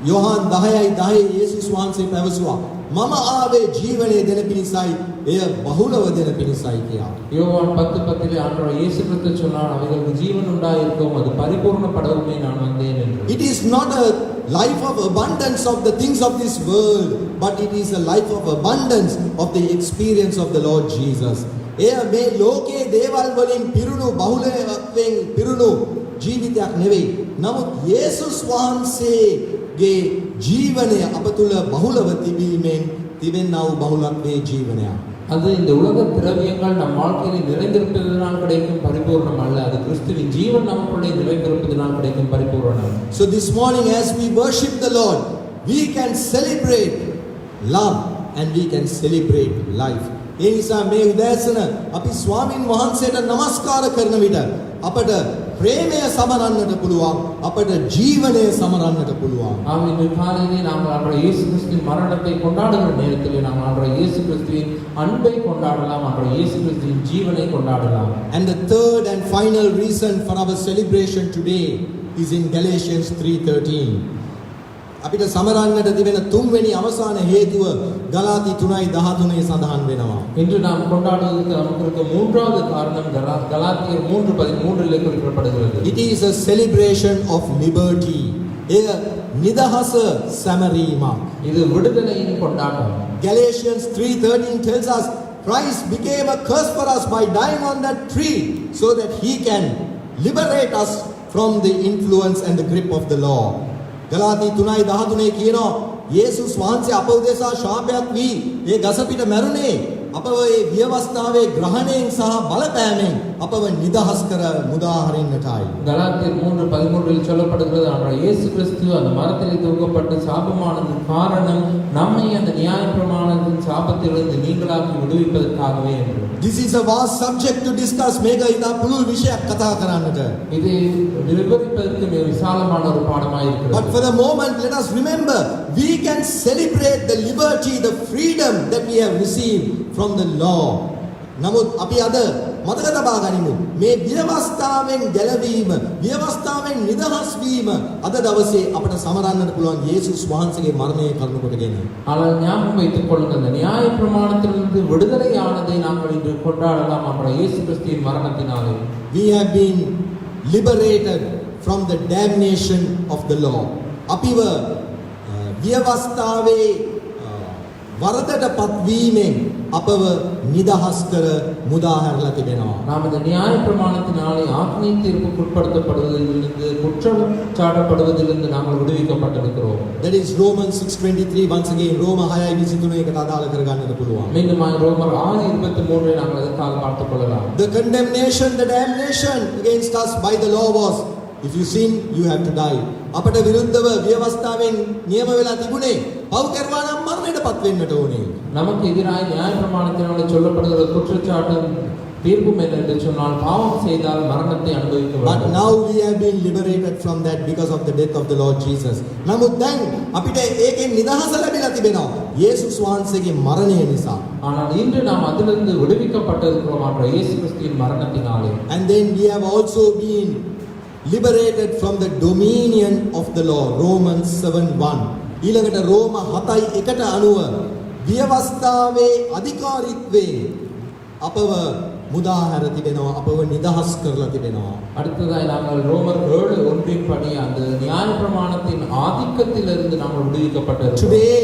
Yohan 10:10 යේසුස් වහන්සේ පැවසුවා මම ආවේ ජීවනය දෙන පිණිසයි එය බහුලව දෙන පිණිසයි කියා. யோவான் 10:10 ஆண்டவர் இயேசு கிறிஸ்து சொன்னார் அவைகளுக்கு ஜீவன் உண்டாயிருக்கும் அது பரிபூரணப்படவுமே நான் வந்தேன் என்று. It is not a life of abundance of the things of this world, but it is a life of abundance of the experience of the Lord Jesus. එය මේ ලෝකයේ දේවල් වලින් පිරුණු බහුලයෙන් පිරුණු ජීවිතයක් නෙවෙයි. නමුත් යේසුස් වහන්සේගේ ජීවනය අප තුළ බහුලව තිබීමෙන් තිබෙනා වූ බහුලත්වයේ ජීවනයක්. அது இந்த உலக திரவியங்கள் நம் வாழ்க்கையில் நிறைந்திருப்பதனால் கிடைக்கும் பரிபூர்ணம் அல்ல, அது கிறிஸ்துவின் ஜீவன் நமக்குள்ளே நிறைந்திருப்பதனால் கிடைக்கும் பரிபூரணம். So this morning as we worship the Lord, we can celebrate love and we can celebrate life. ඒ නිසා මේ උදෑසන අපි ස්වාමින් වහන්සේට নমස්කාර කරන විට අපට ප්‍රේමය සමරන්නට පුළුවන්, අපට ජීවනය සමරන්නට පුළුවන්. ஆம், இன்று காலையிலே நாங்கள் ஆண்டவர் இயேசு கிறிஸ்துவின் மரணத்தை கொண்டாடுகிற நேரத்திலே நாங்கள் ஆண்டவர் இயேசு கிறிஸ்துவின் அன்பை கொண்டாடலாம், ஆண்டவர் இயேசு கிறிஸ்துவின் ஜீவனை கொண்டாடலாம். And the third and final reason for our celebration today is in Galatians 3:13. අපිට සමරන්නට තිබෙන තුන්වෙනි අවසාන හේතුව ගලාති 3:13 සඳහන් වෙනවා. இன்று நாம் கொண்டாடுவதற்கு நமக்கு இருக்க மூன்றாவது காரணம் கலாத்தியர் 3:13 குறிப்பிடப்படுகிறது. It is a celebration of liberty. එය නිදහස සැමරීමක්. இது விடுதலையின் கொண்டாட்டம். Galatians 3:13 tells us Christ became a curse for us by dying on that tree so that he can liberate us from the influence and the grip of the law. ගලාති 3:13 කියනවා යේසුස් වහන්සේ අප උදෙසා ශාපයක් වී ඒ ගස පිට මැරුණේ අපව ඒ ව්‍යවස්ථාවේ ග්‍රහණයෙන් සහ බලපෑමෙන් අපව නිදහස් කර මුදා හරින්නටයි. கலாத்தியர் 3:13 சொல்லப்படுகிறது ஆண்டவர் இயேசு கிறிஸ்து அந்த மரத்திலே தூக்கப்பட்டு சாபமானது காரணம் நம்மை அந்த நியாயப்பிரமாணத்தின் சாபத்திலிருந்து நீங்களாக்கி விடுவிப்பதற்காகவே என்று. This is a vast subject to discuss. මේක ඉතා පුළුල් විෂයක් කතා කරන්නට. இது விவரிப்பதற்கு மிக விசாலமான ஒரு பாடமாக இருக்கிறது. But for the moment let us remember we can celebrate the liberty, the freedom that we have received from the law. නමුත් අපි අද මතක තබා ගනිමු මේ ව්‍යවස්ථාවෙන් ගැලවීම, ව්‍යවස්ථාවෙන් නිදහස් වීම අද දවසේ අපට සමරන්නට පුළුවන් යේසුස් වහන්සේගේ මරණය කරුණු කොටගෙන. ஆனால் ஞாபகம் வைத்துக் கொள்ளுங்கள், இந்த நியாய பிரமாணத்திலிருந்து விடுதலையானதை நாங்கள் இன்று கொண்டாடலாம் நம்முடைய இயேசு கிறிஸ்துவின் மரணத்தினாலே. We have been liberated from the damnation of the law. අපිව ව්‍යවස්ථාවේ වරදට පත්වීමෙන් අපව නිදහස් කර මුදා හැරලා තිබෙනවා. நாம் இந்த நியாய பிரமாணத்தினாலே ஆத்மீய தீர்ப்புக்கு உட்படுத்தப்படுவதிலிருந்து குற்றம் சாட்டப்படுவதிலிருந்து நாங்கள் விடுவிக்கப்பட்டிருக்கிறோம். That is Romans 6:23. once again ரோம 6:23 එකට අදාළ කරගන්නට පුළුවන්. மீண்டும் ரோமர் 6:23 நாங்கள் அதற்காக பார்த்துக் கொள்ளலாம். The condemnation, the damnation against us by the law was, if you sin you have to die. අපට විරුද්ධව ව්‍යවස්ථාවෙන් නියම වෙලා තිබුණේ පව් කරවා නම් මරණයට පත් වෙන්නට ඕනේ. நமக்கு எதிராக நியாய பிரமாணத்தினாலே சொல்லப்படுகிற குற்றச்சாட்டும் தீர்ப்பும் என்று சொன்னால் பாவம் செய்தால் மரணத்தை அனுபவிக்க வேண்டும். But now we have been liberated from that because of the death of the Lord Jesus. නමුත් දැන් අපිට ඒකෙන් නිදහස ලැබිලා තිබෙනවා යේසුස් වහන්සේගේ මරණය නිසා. ஆனால் இன்று நாம் அதிலிருந்து விடுவிக்கப்பட்டிருக்கிறோம் ஆண்டவர் இயேசு கிறிஸ்துவின் மரணத்தினாலே. And then we have also been liberated from the dominion of the law. Romans 7:1. ඊළඟට රෝම 7:1 අනුව ව්‍යවස්ථාවේ අධිකාරීත්වයෙන් අපව මුදා හැර තිබෙනවා, අපව නිදහස් කරලා තිබෙනවා. அடுத்ததாய் நாங்கள் ரோமர் 7:1 படி அந்த நியாய பிரமாணத்தின் ஆதிக்கத்திலிருந்து நாங்கள் விடுவிக்கப்பட்டிருக்கிறோம். Today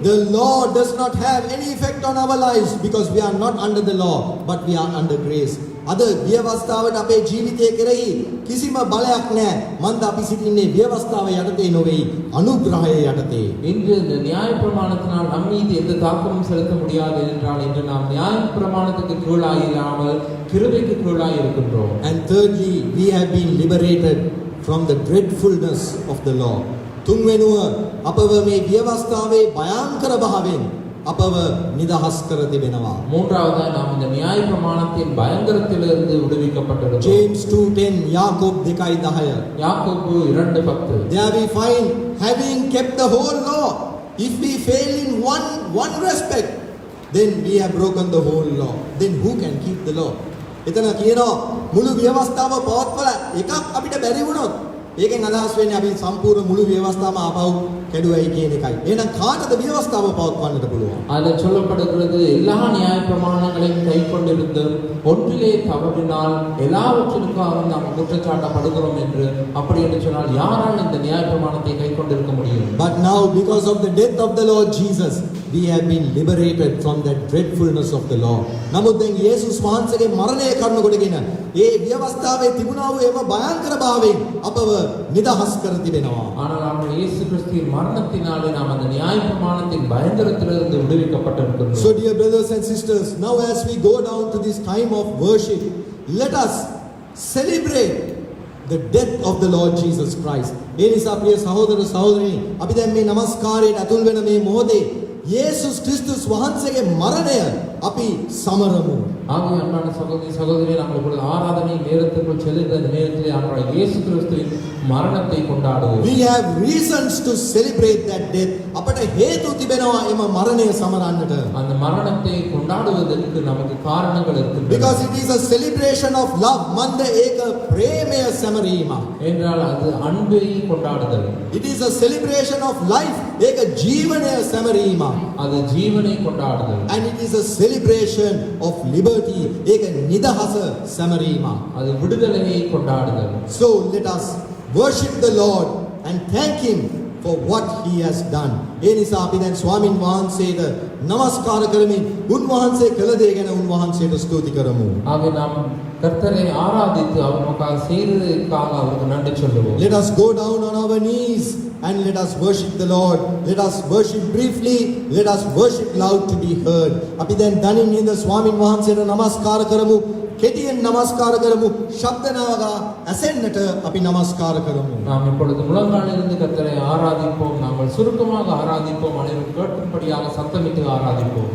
the law does not have any effect on our lives because we are not under the law but we are under grace. අද ව්‍යවස්ථාවට අපේ ජීවිතය කෙරෙහි කිසිම බලයක් නැහැ. මන්ද අපි සිටින්නේ ව්‍යවස්ථාව යටතේ නොවේ, අනුග්‍රහය යටතේ. இன்று இந்த நியாய பிரமாணத்தினால் நம் மீது எந்த தாக்கமும் செலுத்த முடியாது என்றால் இன்று நாம் நியாய பிரமாணத்துக்கு கீழாய் இல்லாமல் கிருபைக்கு கீழாய் இருக்கின்றோம். And thirdly, we have been liberated from the dreadfulness of the law. තුන්වෙනුව අපව මේ ව්‍යවස්ථාවේ භයානකර භාවයෙන් අපව නිදහස් කර තිබෙනවා. மூன்றாவதாக நாம் இந்த நியாய பிரமாணத்தின் பயங்கரத்திலிருந்து விடுவிக்கப்பட்டிருக்கிறோம். James 2:10 යාකෝබ් 2:10 யாக்கோபு 2:10 There we find, having kept the whole law, if we fail in one respect, then we have broken the whole law. Then who can keep the law? එතන කියනවා මුළු ව්‍යවස්ථාව පවත්වලා එකක් අපිට බැරි වුණොත් ඒකෙන් අදහස් වෙන්නේ අපි සම්පූර්ණ මුළු ව්‍යවස්ථාවම ආපහු කැඩුවයි කියන එකයි. එහෙනම් කාටද ව්‍යවස්ථාව පවත්වන්නට පුළුවන්? அதில் சொல்லப்படுகிறது எல்லா நியாய பிரமாணங்களையும் கை கொண்டிருந்து ஒன்றிலே தவறினால் எல்லாவற்றிற்காக நாம் குற்றச்சாட்டப்படுகிறோம் என்று அப்படி என்று சொன்னால் யாரால் இந்த நியாய பிரமாணத்தை கை கொண்டிருக்க முடியும்? But now, because of the death of the Lord Jesus, we have been liberated from that dreadfulness of the law. නමුත් දැන් යේසුස් වහන්සේගේ මරණය කරන කොටගෙන ඒ ව්‍යවස්ථාවේ තිබුණා වූ එම භයානකර භාවයෙන් අපව නිදහස් කර තිබෙනවා. ஆனால் நாம் இயேசு கிறிஸ்துவின் மரணத்தினாலே நாம் அந்த நியாய பிரமாணத்தின் பயங்கரத்திலிருந்து விடுவிக்கப்பட்டிருக்கிறோம். So dear brothers and sisters, now as we go down to this time of worship, let us celebrate the death of the Lord Jesus Christ. ඒ නිසා ප්‍රිය සහෝදර සහෝදරනි, අපි දැන් මේ නමස්කාරයට අතුල් වෙන මේ මොහොතේ යේසුස් ක්‍රිස්තුස් වහන්සේගේ මරණය අපි සමරමු. ஆகவே அன்பான சகோதரி சகோதரியை நாம் இப்பொழுது ஆராதனை நேரத்திற்குள் செல்லுகிற நேரத்திலே ஆண்டவர் இயேசு கிறிஸ்துவின் மரணத்தை கொண்டாடுவோம். We have reasons to celebrate that death. අපට හේතු තිබෙනවා එම මරණය සමරන්නට. அந்த மரணத்தை கொண்டாடுவதற்கு நமக்கு காரணங்கள் இருக்கின்றன. Because it is a celebration of love. මන්ද ඒක ප්‍රේමය සැමරීම. என்றால் அது அன்பை கொண்டாடுதல். It is a celebration of life. ඒක ජීවනය සැමරීම. அது ஜீவனை கொண்டாடுதல். And it is a celebration of liberty. ඒක නිදහස සැමරීම. அது விடுதலையை கொண்டாடுதல். So let us worship the Lord and thank him for what he has done. ඒ නිසා අපි දැන් ස්වාමින් වහන්සේට নমස්කාර කරමින් උන්වහන්සේ කළ දේ ගැන උන්වහන්සේට ස්තුති කරමු. ஆகவே நாம் கர்த்தரை ஆராதித்து அவர் நமக்காக செய்ததற்காக அவருக்கு நன்றி சொல்லுவோம். Let us go down on our knees and let us worship the Lord. Let us worship briefly. Let us worship loud to be heard. අපි දැන් දනින් ඉඳ ස්වාමින් වහන්සේට নমස්කාර කරමු. කෙටියෙන් নমස්කාර කරමු. ශබ්ද නාගා ඇසෙන්නට අපි নমස්කාර කරමු. நாம் இப்பொழுது முழங்காலிலிருந்து கர்த்தரை ஆராதிப்போம். நாங்கள் சுருக்கமாக ஆராதிப்போம். அனைவரும் கேட்கும்படியாக சத்தமிட்டு ஆராதிப்போம்.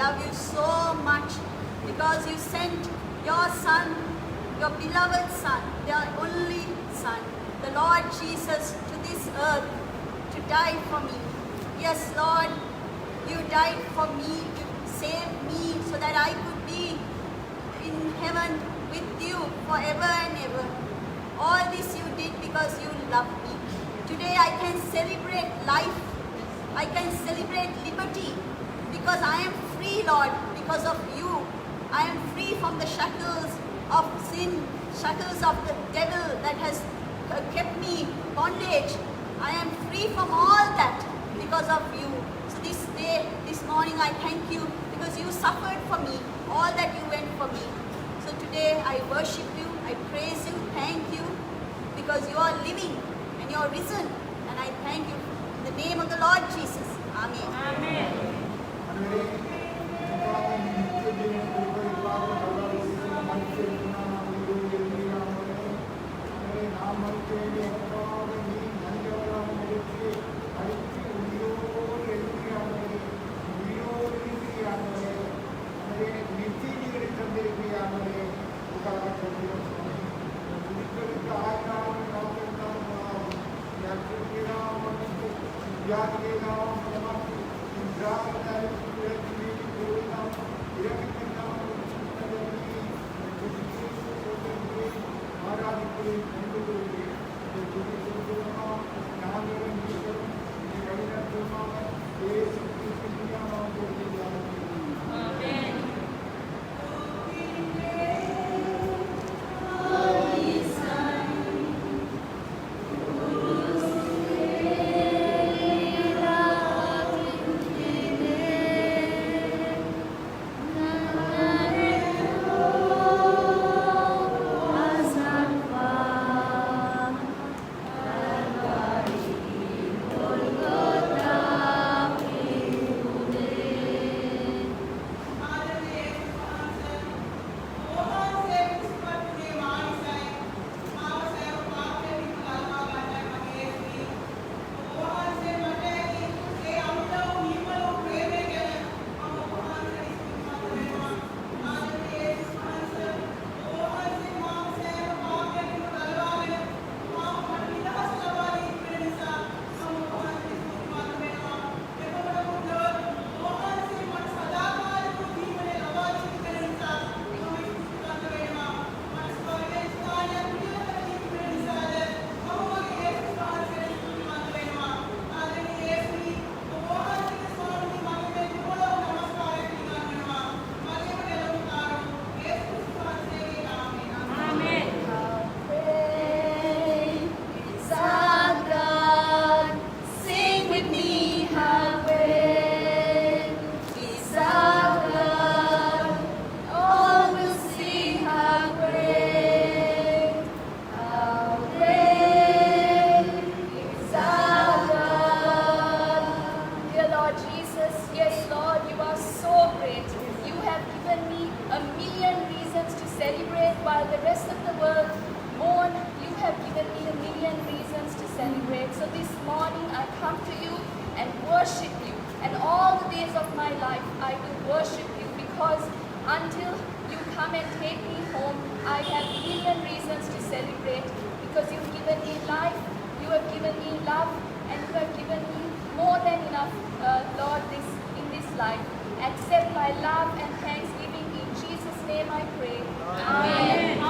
love you so much because you sent your Son, your beloved Son, your only Son, the Lord Jesus, to this earth to die for me. Yes, Lord, you died for me, you saved me so that I could be in heaven with you forever and ever. All this you did because you love me. Today I can celebrate life. I can celebrate liberty because I am free, Lord, because of you. I am free from the shackles of sin, shackles of the devil that has kept me bondage. I am free from all that because of you. So this day, this morning, I thank you because you suffered for me, all that you went for me. So today I worship you, I praise you, thank you because you are living and you are risen. And I thank you in the name of the Lord Jesus. Amen. Amen. While the rest of the world mourn, you have given me a million reasons to celebrate. So this morning I come to you and worship you. And all the days of my life I will worship you because until you come and take me home, I have a million reasons to celebrate because you've given me life, you have given me love, and you have given me more than enough, Lord, in this life. Accept my love and thanksgiving. In Jesus' name I pray. Amen.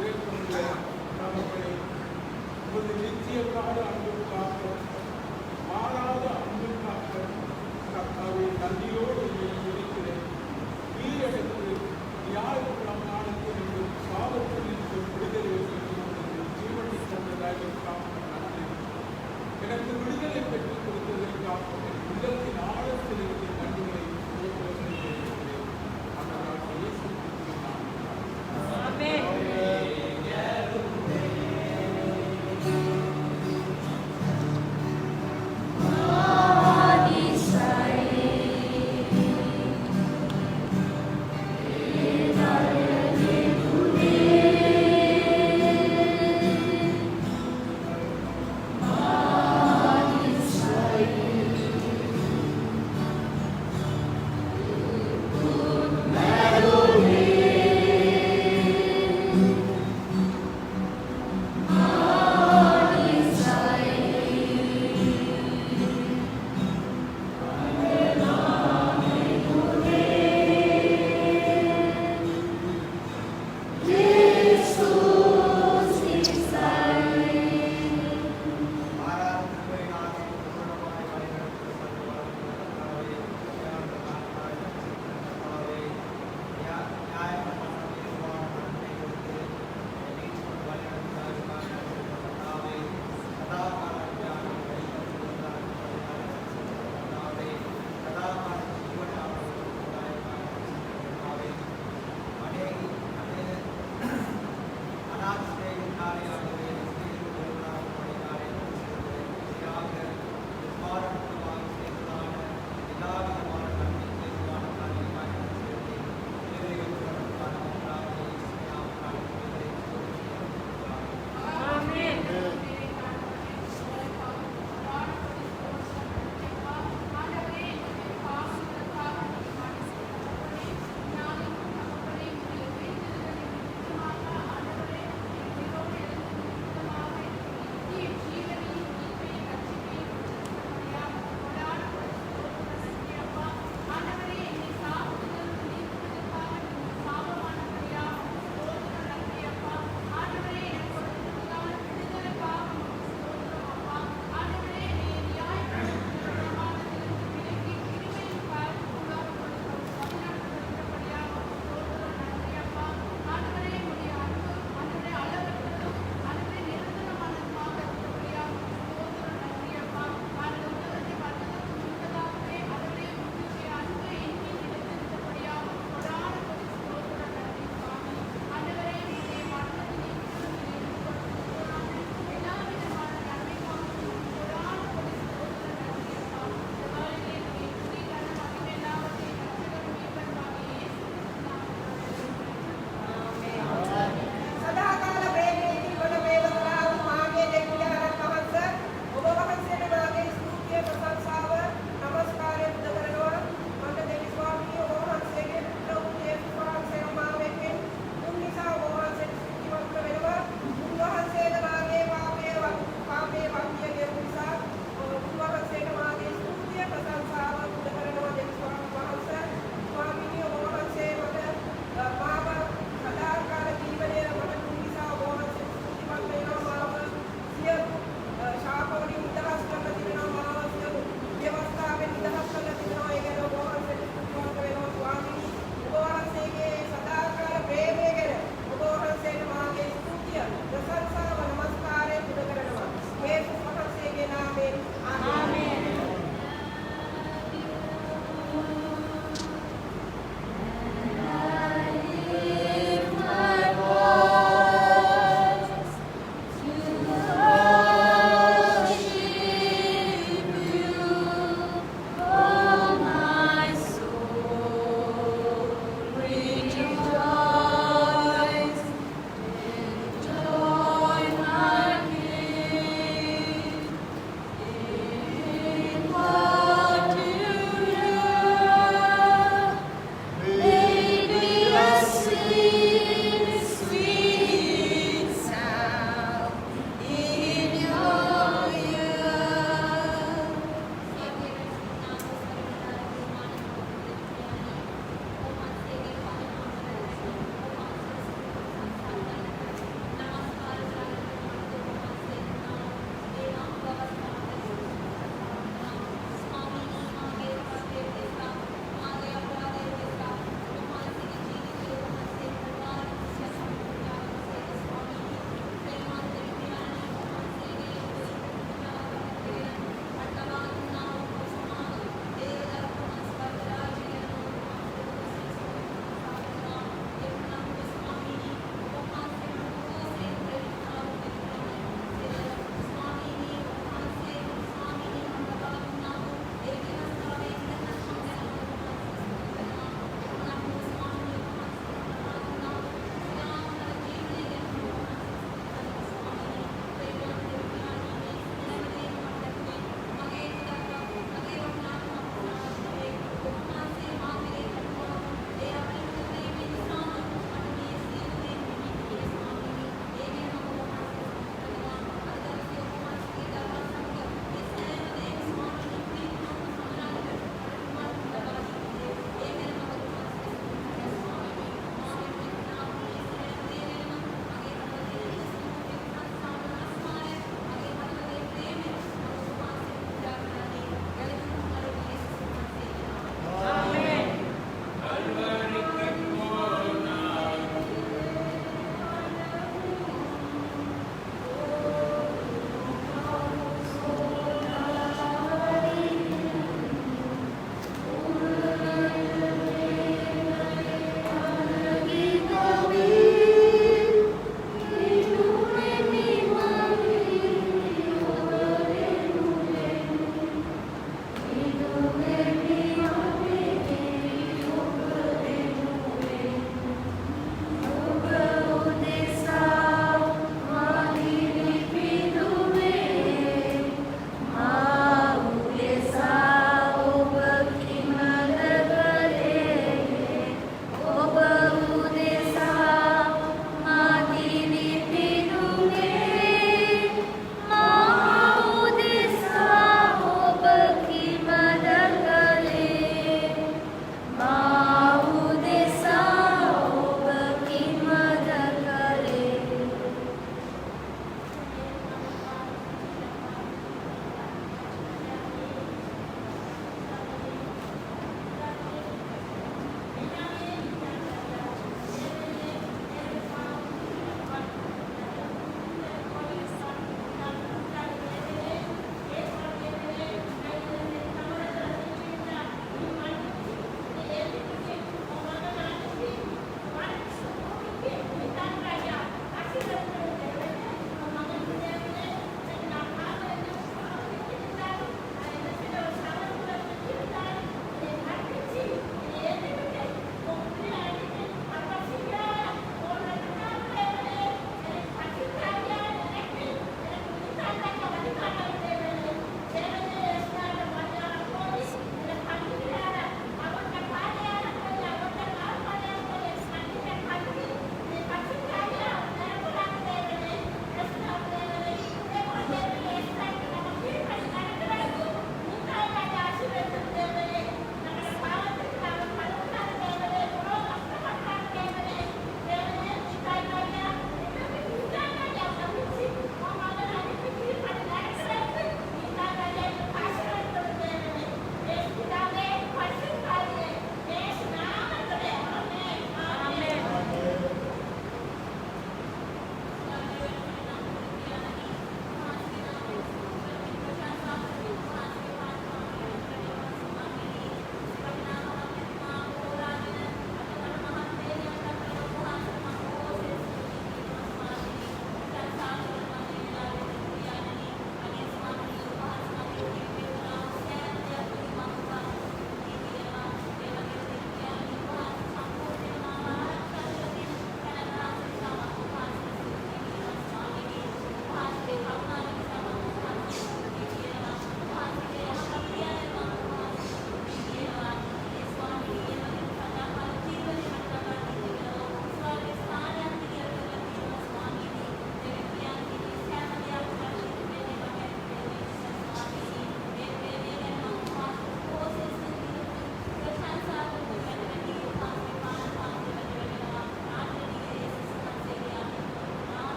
இறக்குள்ள நாமங்களை உமது நித்திய கால அன்புக்காக மாறாத அன்புக்காக கர்த்தாவே நன்றியோடு இருக்கிறேன். கீழடுத்து ஞாயிற்றுக்கிழமை நாளுக்கு நீங்கள் சாபத்தில் இருந்து விடுதலை ஜீவனை தந்ததற்காக நன்றி. எனக்கு விடுதலை பெற்றுக் கொடுத்ததற்காக உள்ளத்தின் ஆழத்தில் இருந்து நன்றிகளை இருக்கிறேன். அதனால் இயேசு கிறிஸ்துவின் நாமத்தில் Amen.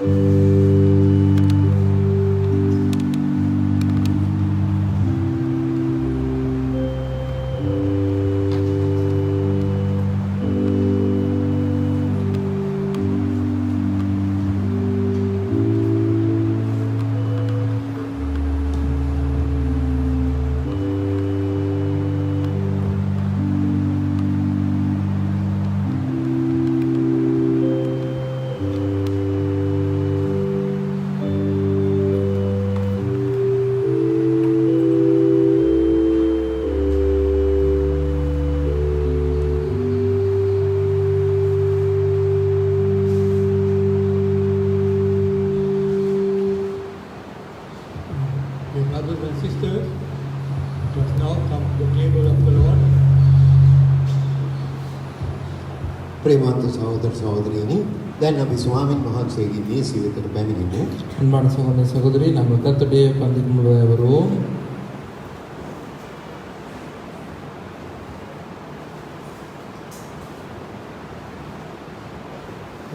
Dear brothers and sisters, let us now come to the table of the Lord. ප්‍රේමවන්ත සහෝදර සහෝදරියනි, දැන් අපි ස්වාමින් වහන්සේගේ මේසය වෙතට පැමිණෙමු. அன்பான சகோதர சகோதரி, நாங்கள் கர்த்தருடைய பந்திக்கு வருவோம்.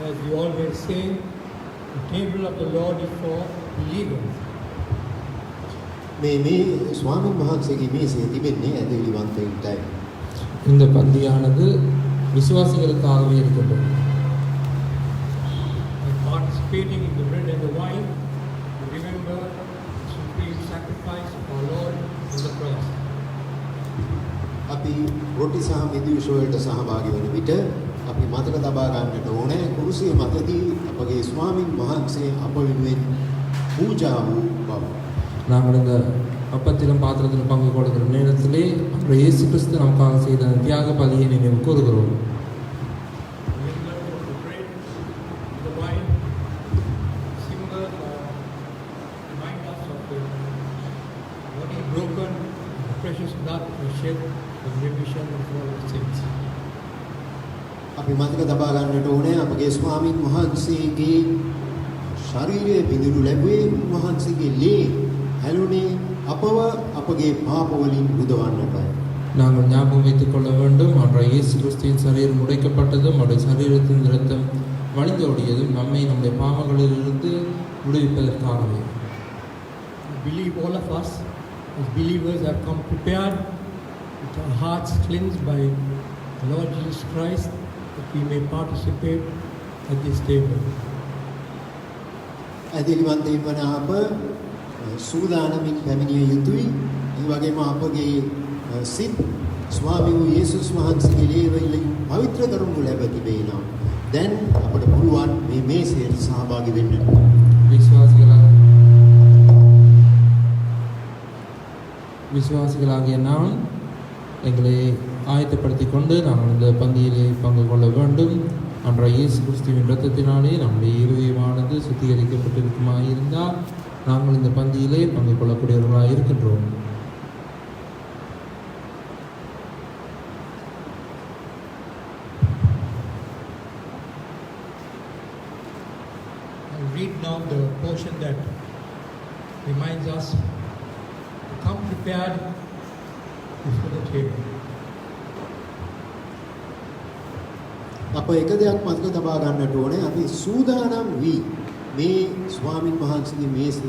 As we always say, the table of the Lord is for believers. මේ ස්වාමින් වහන්සේගේ මේසය තිබෙන්නේ ඇදහිලිවන්තයින්ටයි. இந்த பந்தியானது விசுவாசிகளுக்காகவே இருக்கின்றது. By participating in the bread and the wine, we remember the supreme sacrifice of our Lord on the cross. අපි රොටි සහ මිදිවිෂ වලට සහභාගී වන විට අපි මතක තබා ගන්නට ඕනේ කුරුසිය මතදී අපගේ ස්වාමින් වහන්සේ අප වෙනුවෙන් පූජා වූ බව. நாங்கள் இந்த அப்பத்திலும் பாத்திரத்திலும் பங்கு கொடுக்கிற நேரத்திலே அப்புறம் இயேசு கிறிஸ்து நமக்காக செய்த தியாக பலியை நினைவு கூறுகிறோம். Remember the bread, the wine, symbol remind us of the body broken, the precious blood was shed for the remission of all our sins. අපි මතක තබා ගන්නට ඕනේ අපගේ ස්වාමින් වහන්සේගේ ශරීරය බිඳුරු ලැබුවේ උන්වහන්සේගේ ලේ හැලුනේ අපව අපගේ පාප වලින් මුදවන්නටයි. நாங்கள் ஞாபகம் வைத்துக் கொள்ள வேண்டும், அவருடைய இயேசு கிறிஸ்துவின் சரீரம் உடைக்கப்பட்டதும் அவருடைய சரீரத்தின் இரத்தம் வழிந்தோடியதும் நம்மை நம்முடைய பாவங்களிலிருந்து விடுவிப்பதற்காகவே. I believe all of us as believers have come prepared with our hearts cleansed by the Lord Jesus Christ that we may participate at this table. ඇදහිලිවන්තයින් වන අප සූදානමින් පැමිණිය යුතුයි. ඒ වගේම අපගේ සිත් ස්වාමී වූ යේසුස් වහන්සේගේ ලේ වලින් පවිත්‍ර කරනු ලැබ තිබෙනවා. දැන් අපට පුළුවන් මේ මේසයට සහභාගී වෙන්න. விசுவாசிகளாகிய நாம் எங்களை ஆயத்தப்படுத்திக் கொண்டு நாங்கள் இந்த பந்தியிலே பங்கு கொள்ள வேண்டும். அன்றைய இயேசு கிறிஸ்துவின் இரத்தத்தினாலே நம்முடைய இருதயமானது சுத்திகரிக்கப்பட்டிருக்குமாக இருந்தால் நாங்கள் இந்த பந்தியிலே பங்கு கொள்ளக்கூடியவர்களாக இருக்கின்றோம். I'll read now the portion that reminds us to come prepared before the table. අප එක දෙයක් මතක තබා ගන්නට ඕනේ අපි සූදානම් වී මේ ස්වාමින් වහන්සේගේ මේසය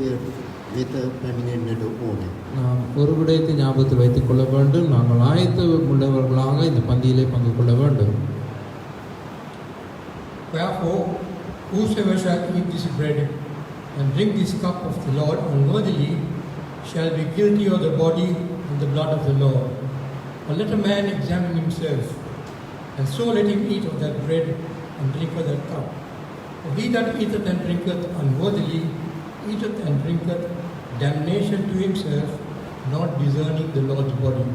වෙත පැමිණෙන්නට ඕනේ. நாம் ஒரு விடயத்தை ஞாபகத்தில் வைத்துக் கொள்ள வேண்டும், நாங்கள் ஆயத்த உள்ளவர்களாக இந்த பந்தியிலே பங்கு கொள்ள வேண்டும். Wherefore, whosoever shall eat this bread and drink this cup of the Lord unworthily shall be guilty of the body and the blood of the Lord. But let a man examine himself, and so let him eat of that bread and drink of that cup. For he that eateth and drinketh unworthily eateth and drinketh damnation to himself, not discerning the Lord's body.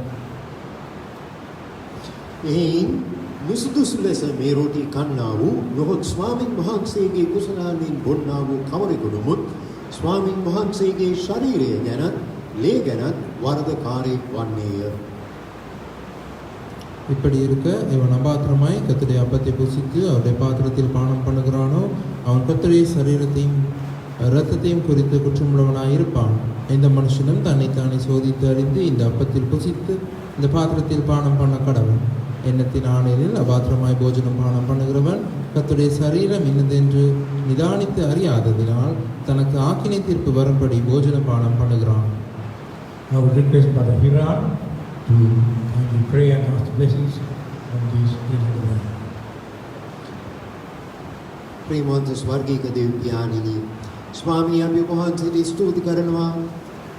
එයින් නුසුදුසු ලෙස මේ රොටි කන්නා වූ නොහොත් ස්වාමින් වහන්සේගේ කුසලාවෙන් බොන්නා වූ කවරෙකුළුමුත් ස්වාමින් වහන්සේගේ ශරීරය ගැනත් ලේ ගැනත් වරදකාරයෙක් වන්නේය. இப்படி இருக்க இவன் அபாத்திரமாய் கர்த்தருடைய அப்பத்தை புசித்து அவருடைய பாத்திரத்தில் பானம் பண்ணுகிறானோ அவன் கர்த்தருடைய சரீரத்தையும் இரத்தத்தையும் குறித்து குற்றமுள்ளவனாய் இருப்பான். எந்த மனுஷனும் தன்னைத்தானே சோதித்து அறிந்து இந்த அப்பத்தில் புசித்து இந்த பாத்திரத்தில் பானம் பண்ண கடவன். எண்ணத்தினானில் அபாத்திரமாய் போஜனம் பானம் பண்ணுகிறவன் கர்த்தருடைய சரீரம் இன்னதென்று நிதானித்து அறியாததினால் தனக்கு ஆக்கினை தீர்ப்பு வரும்படி போஜன பானம் பண்ணுகிறான். I would request Brother Hiran to kindly pray and ask blessings on these little men. ප්‍රේමවන්ත ස්වර්ගීය දේව පියාණෙනි ස්වාමී අපි ඔබ වහන්සේට ස්තුති කරනවා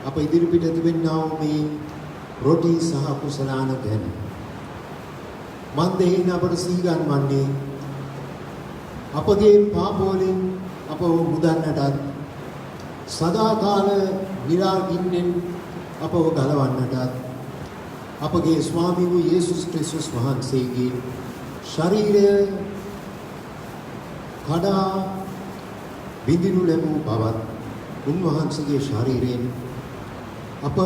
අප ඉදිරිපිට තිබෙනා වූ මේ රොටි සහ කුසලාන ගැන මන් දෙයින් අපට සීගන්වන්නේ අපගේ පාපවලින් අපව මුදන්නටත් සදාකාල නිරාගින්නෙන් අපව ගලවන්නටත් අපගේ ස්වාමී වූ යේසුස් ක්‍රිස්තුස් වහන්සේගේ ශරීරය කඩා බිඳිනු ලැබූ බවත් උන්වහන්සේගේ ශරීරයෙන් අප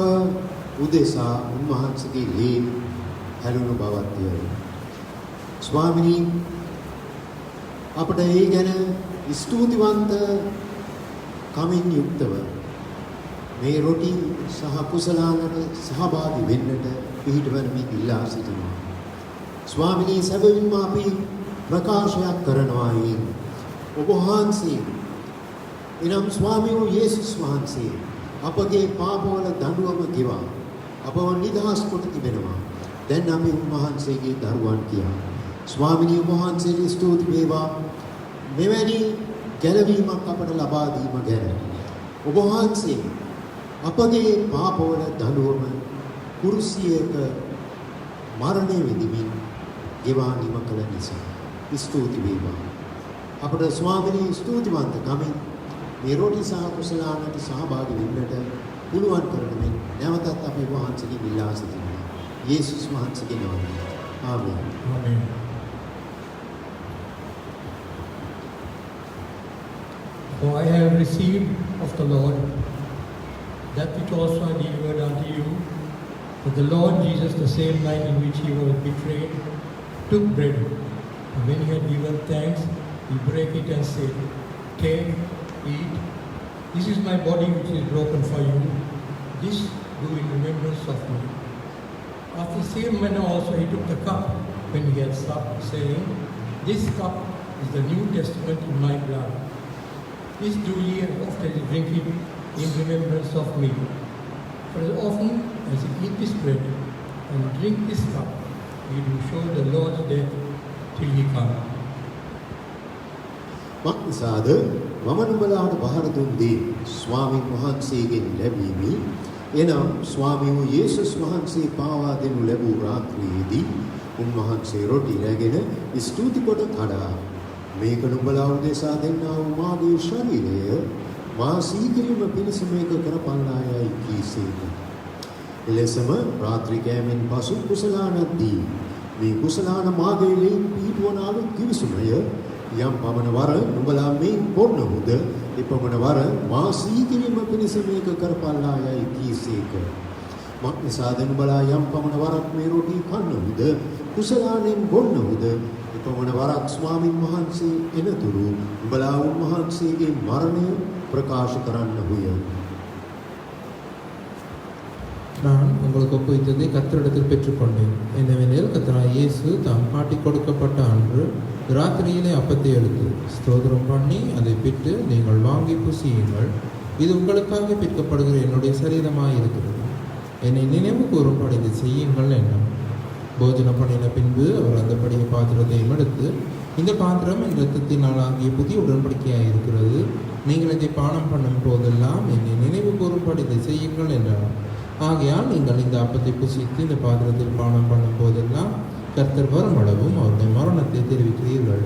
උදෙසා උන්වහන්සේගේ ලේ හැලුණු බවත්ය. ස්වාමිනී අපට ඒ ගැන ස්තුතිවන්ත කමින් යුක්තව මේ රොටි සහ කුසලානට සහභාගී වෙන්නට පිහිටවන මේ ඉල්ලා සිටිනවා. ස්වාමිනී සැබවින්ම අපි ප්‍රකාශයක් කරනවායි ඔබ වහන්සේ එනම් ස්වාමී වූ යේසුස් වහන්සේ අපගේ පාපවල දඬුවම ගෙවා අපව නිදහස් කොට තිබෙනවා. දැන් අපි උන්වහන්සේගේ දරුවන් කියා. ස්වාමිනී වහන්සේට ස්තුති වේවා මෙවැනි ගැලවීමක් අපට ලබා දීම ගැන. ඔබ වහන්සේ අපගේ පාපවල දඬුවම කුරුසියක මරණය විඳිමින් ගෙවා නිම කළ නිසා ස්තුති වේවා. අපට ස්වාමිනී ස්තුතිවන්ත කමින් මේ රොටි සහ කුසලානට සහභාගී වෙන්නට පුළුවන් කරන මෙන් නැවතත් අපි වහන්සේගේ ඉල්ලා සිටිනවා. යේසුස් වහන්සේගේ නාමයෙන්. ආමේන්. Amen. For I have received of the Lord that which also I delivered unto you, that the Lord Jesus, the same night in which he was betrayed, took bread. And when he had given thanks, he brake it and said, Take, eat. This is my body which is broken for you. This do in remembrance of me. After the same manner also he took the cup when he had supped, saying, This cup is the New Testament in my blood. This do ye after you drink it in remembrance of me. For as often as you eat this bread and drink this cup, you do show the Lord's death till he come. මක්නිසාද මම නුඹලාට බහර දුන් දේ ස්වාමීන් වහන්සේගෙන් ලැබීමි. එනම් ස්වාමී වූ යේසුස් වහන්සේ පාවා දෙනු ලැබූ රාත්‍රියේදී උන්වහන්සේ රොටි රැගෙන ස්තුති කොට කඩා මේක නුඹලා උදෙසා දෙන්නා වූ මාගේ ශරීරය මා සීගිරීම පිණිස මේක කරපන්නායයි කීසේක. එලෙසම රාත්‍රී කෑමෙන් පසු කුසලානද්දී මේ කුසලාන මාගේ ලෙයින් පිහිටුවන අලුත් කිවිසුමය යම් පමණ වර නුඹලා මෙයින් බොන්නහුද එපමණ වර මා සීගිරීම පිණිස මේක කරපන්නායයි කීසේක. මක්නිසාද නුඹලා යම් පමණ වරක් මේ රොටි කන්නහුද කුසලානෙන් බොන්නහුද එපමණ වරක් ස්වාමින් වහන්සේ එනතුරු නුඹලා උන්වහන්සේගේ මරණය பிரகாஷ் කරන්නහුය. நான் உங்களுக்கு ஒப்புவித்ததை கர்த்தரிடத்தில் பெற்றுக்கொண்டேன். என்னவெனில் கர்த்தராகிய இயேசு தாம் காட்டிக் கொடுக்கப்பட்ட அன்று ராத்திரியிலே அப்பத்தை எடுத்து ஸ்தோத்திரம் பண்ணி அதை பிட்டு நீங்கள் வாங்கி புசியுங்கள், இது உங்களுக்காக பிற்கப்படுகிற என்னுடைய சரீரமாய் இருக்கிறது, என்னை நினைவு கூறும்படி இதை செய்யுங்கள் என்றார். போஜனம் பண்ணின பின்பு அவர் அந்தபடிய பாத்திரத்தையும் எடுத்து, இந்த பாத்திரம் என் இரத்தத்தினால் ஆகிய புதிய உடன்படிக்கையாக இருக்கிறது, நீங்கள் இதை பானம் பண்ணும் போதெல்லாம் என்னை நினைவு கூறும்படி இதை செய்யுங்கள் என்றார். ஆகையால் நீங்கள் இந்த அப்பத்தை புசித்து இந்த பாத்திரத்தில் பானம் பண்ணும் போதெல்லாம் கர்த்தர் வருமளவும் அவருடைய மரணத்தை தெரிவிக்கிறீர்கள்.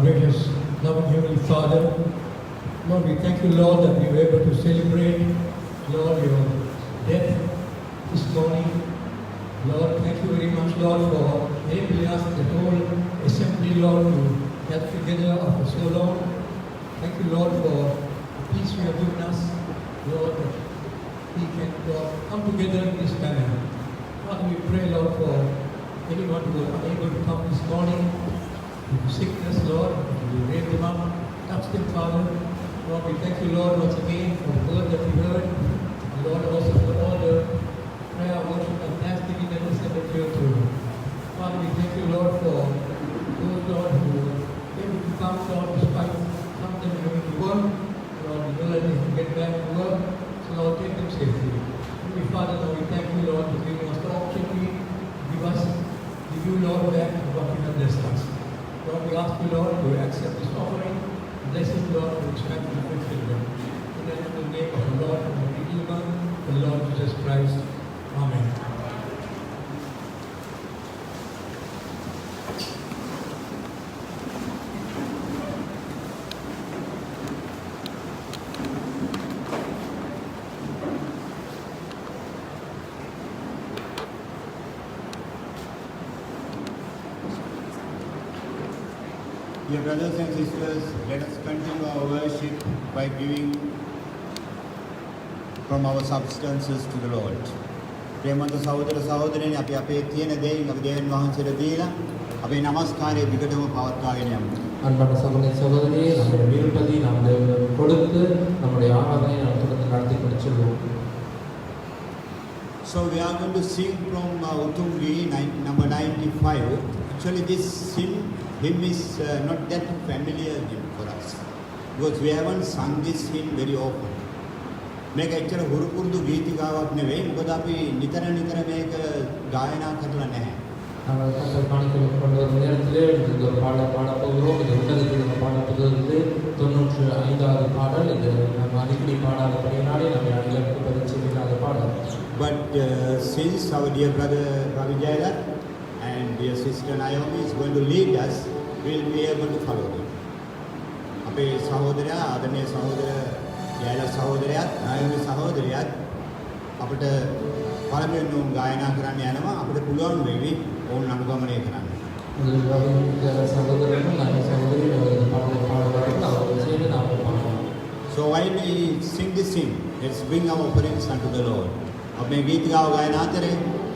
gracious, loving Heavenly Father, Lord, we thank you, Lord, that we were able to celebrate, Lord, your death this morning. Lord, thank you very much, Lord, for enabling us, the whole assembly, Lord, to get together after so long. Thank you, Lord, for the peace you have given us, Lord, that we can, Lord, come together in this manner. Father, we pray, Lord, for anyone who was unable to come this morning, with sickness, Lord, you raise them up, touch them, Father. Lord, we thank you, Lord, once again for the word that we heard, and Lord, also for all the prayer, worship, and thanksgiving that was said that you are through. Father, we thank you, Lord, for those, Lord, who were able to come, Lord, despite some of them having to work. Lord, we know that they can get back to work, so Lord, take them safely. Holy Father, Lord, we thank you, Lord, for giving us the opportunity to give you, Lord, back what you have blessed us. Lord, we ask you, Lord, to accept this offering. Bless it, Lord, to expand and fulfill them. In the name of the Lord and the Redeemer, the Lord Jesus Christ. Amen. Dear brothers and sisters, let us continue our worship by giving from our substances to the Lord. ප්‍රේමන්ත සහෝදර සහෝදරයනි අපි අපේ තියෙන දේයින් අපි දේවයන් වහන්සේට දීලා අපේ නමස්කාරය දිගටම පවත්වාගෙන යමු. அன்பான சகோதர சகோதரியே, நம்முடைய விருப்பத்தை நாம் தேவனுக்கு கொடுத்து நம்முடைய ஆராதனையை நாம் தொடர்ந்து நடத்தி கொண்டு செல்வோம். So we are going to sing from Utungi number 95. Actually this hymn is not that familiar hymn for us because we haven't sung this hymn very often. මේක ඇත්තට හුරු පුරුදු ගීතිකාවක් නෙවෙයි. මොකද අපි නිතර මේක ගායනා කරලා නැහැ. நாங்கள் கத்தர் காணிக்கை கொண்டு வரும் நேரத்திலே இந்த ஒரு பாடல் பாடப் போகிறோம். இது உன்னதத்தில் பாடப்படுகிறது 95வது பாடல். இது நம்ம அடிக்கடி பாடாதபடியினாலே நம்ம அடிக்கடி பரிச்சயமில்லாத பாடல். But since our dear brother Ravi Jayala and dear sister Naomi is going to lead us, we will be able to follow them. අපේ සහෝදරයා ආදරණීය සහෝදර ජයලා සහෝදරයාත් නායක සහෝදරයාත් අපිට පළමුවෙන් ගායනා කරන්න යනවා. අපිට පුළුවන් වෙවි ඕන් අනුගමනය කරන්න. சகோதரனும் நாங்கள் சகோதரியும் பாடலை பாடுவார்கள். அவர்கள் செய்து நாம் பாடுவோம். So while we sing this hymn, let's bring our offerings unto the Lord. අපේ ගීතිකාව ගායනා අතරේ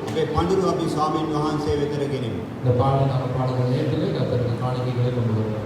අපේ පඬුරු අපි ස්වාමීන් වහන්සේ වෙතට ගෙනෙමු. இந்த பாடலை நாங்கள் பாடுகிற நேரத்திலே கத்தருக்கு காணிக்கைகளை கொண்டு வருவோம்.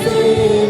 Say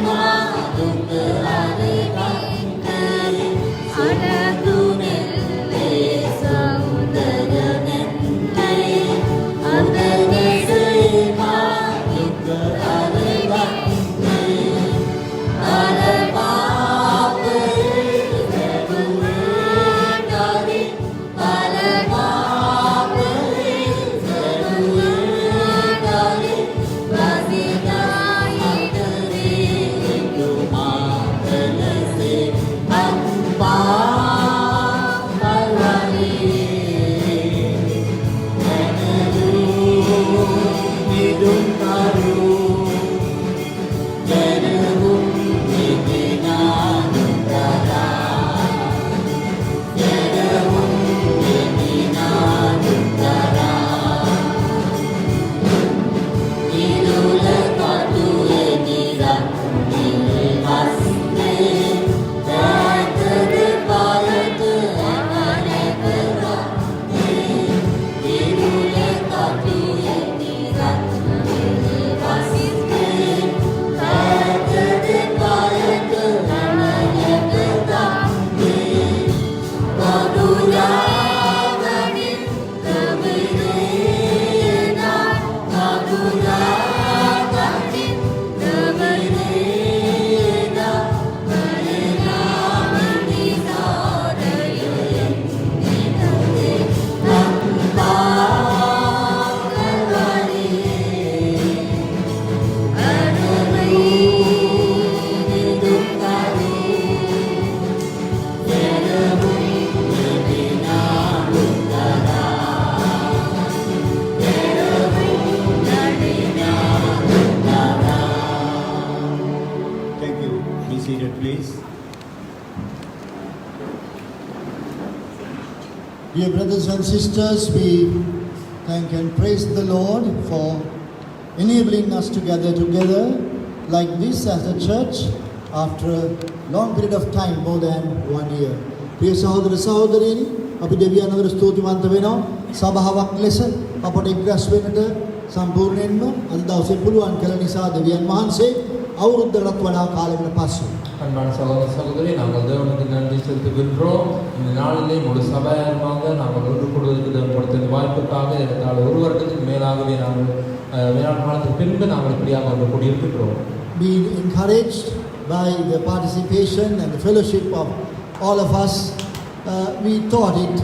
seated, please. Dear brothers and sisters, we thank and praise the Lord for enabling us to gather together like this as a church after a long period of time, more than 1 year. ප්‍රිය සහෝදර සහෝදරියනි, අපි දෙවියන් අතර ස්තුතිවන්ත වෙනවා සභාවක් ලෙස අපට එක්රැස් වෙන්නට සම්පූර්ණයෙන්ම අද දවසේ පුළුවන් කළ නිසා දෙවියන් වහන්සේ අවුරුද්දකට වඩා කාලයකට පස්සෙ அன்பான சகோதர சகோதரி, நாங்கள் தேவனுக்கு நன்றி செலுத்துகின்றோம். இந்த நாளிலே முழு சபையாக நாங்கள் ஒன்று கூடுவதற்கு தேவன் கொடுத்த இந்த வாய்ப்புக்காக ஏறத்தாழ ஒரு வருடத்துக்கு மேலாகவே நாங்கள் வேளாண் காலத்துக்கு பின்பு நாங்கள் இப்படியாக ஒன்று கூடியிருக்கின்றோம். Being encouraged by the participation and the fellowship of all of us, we thought it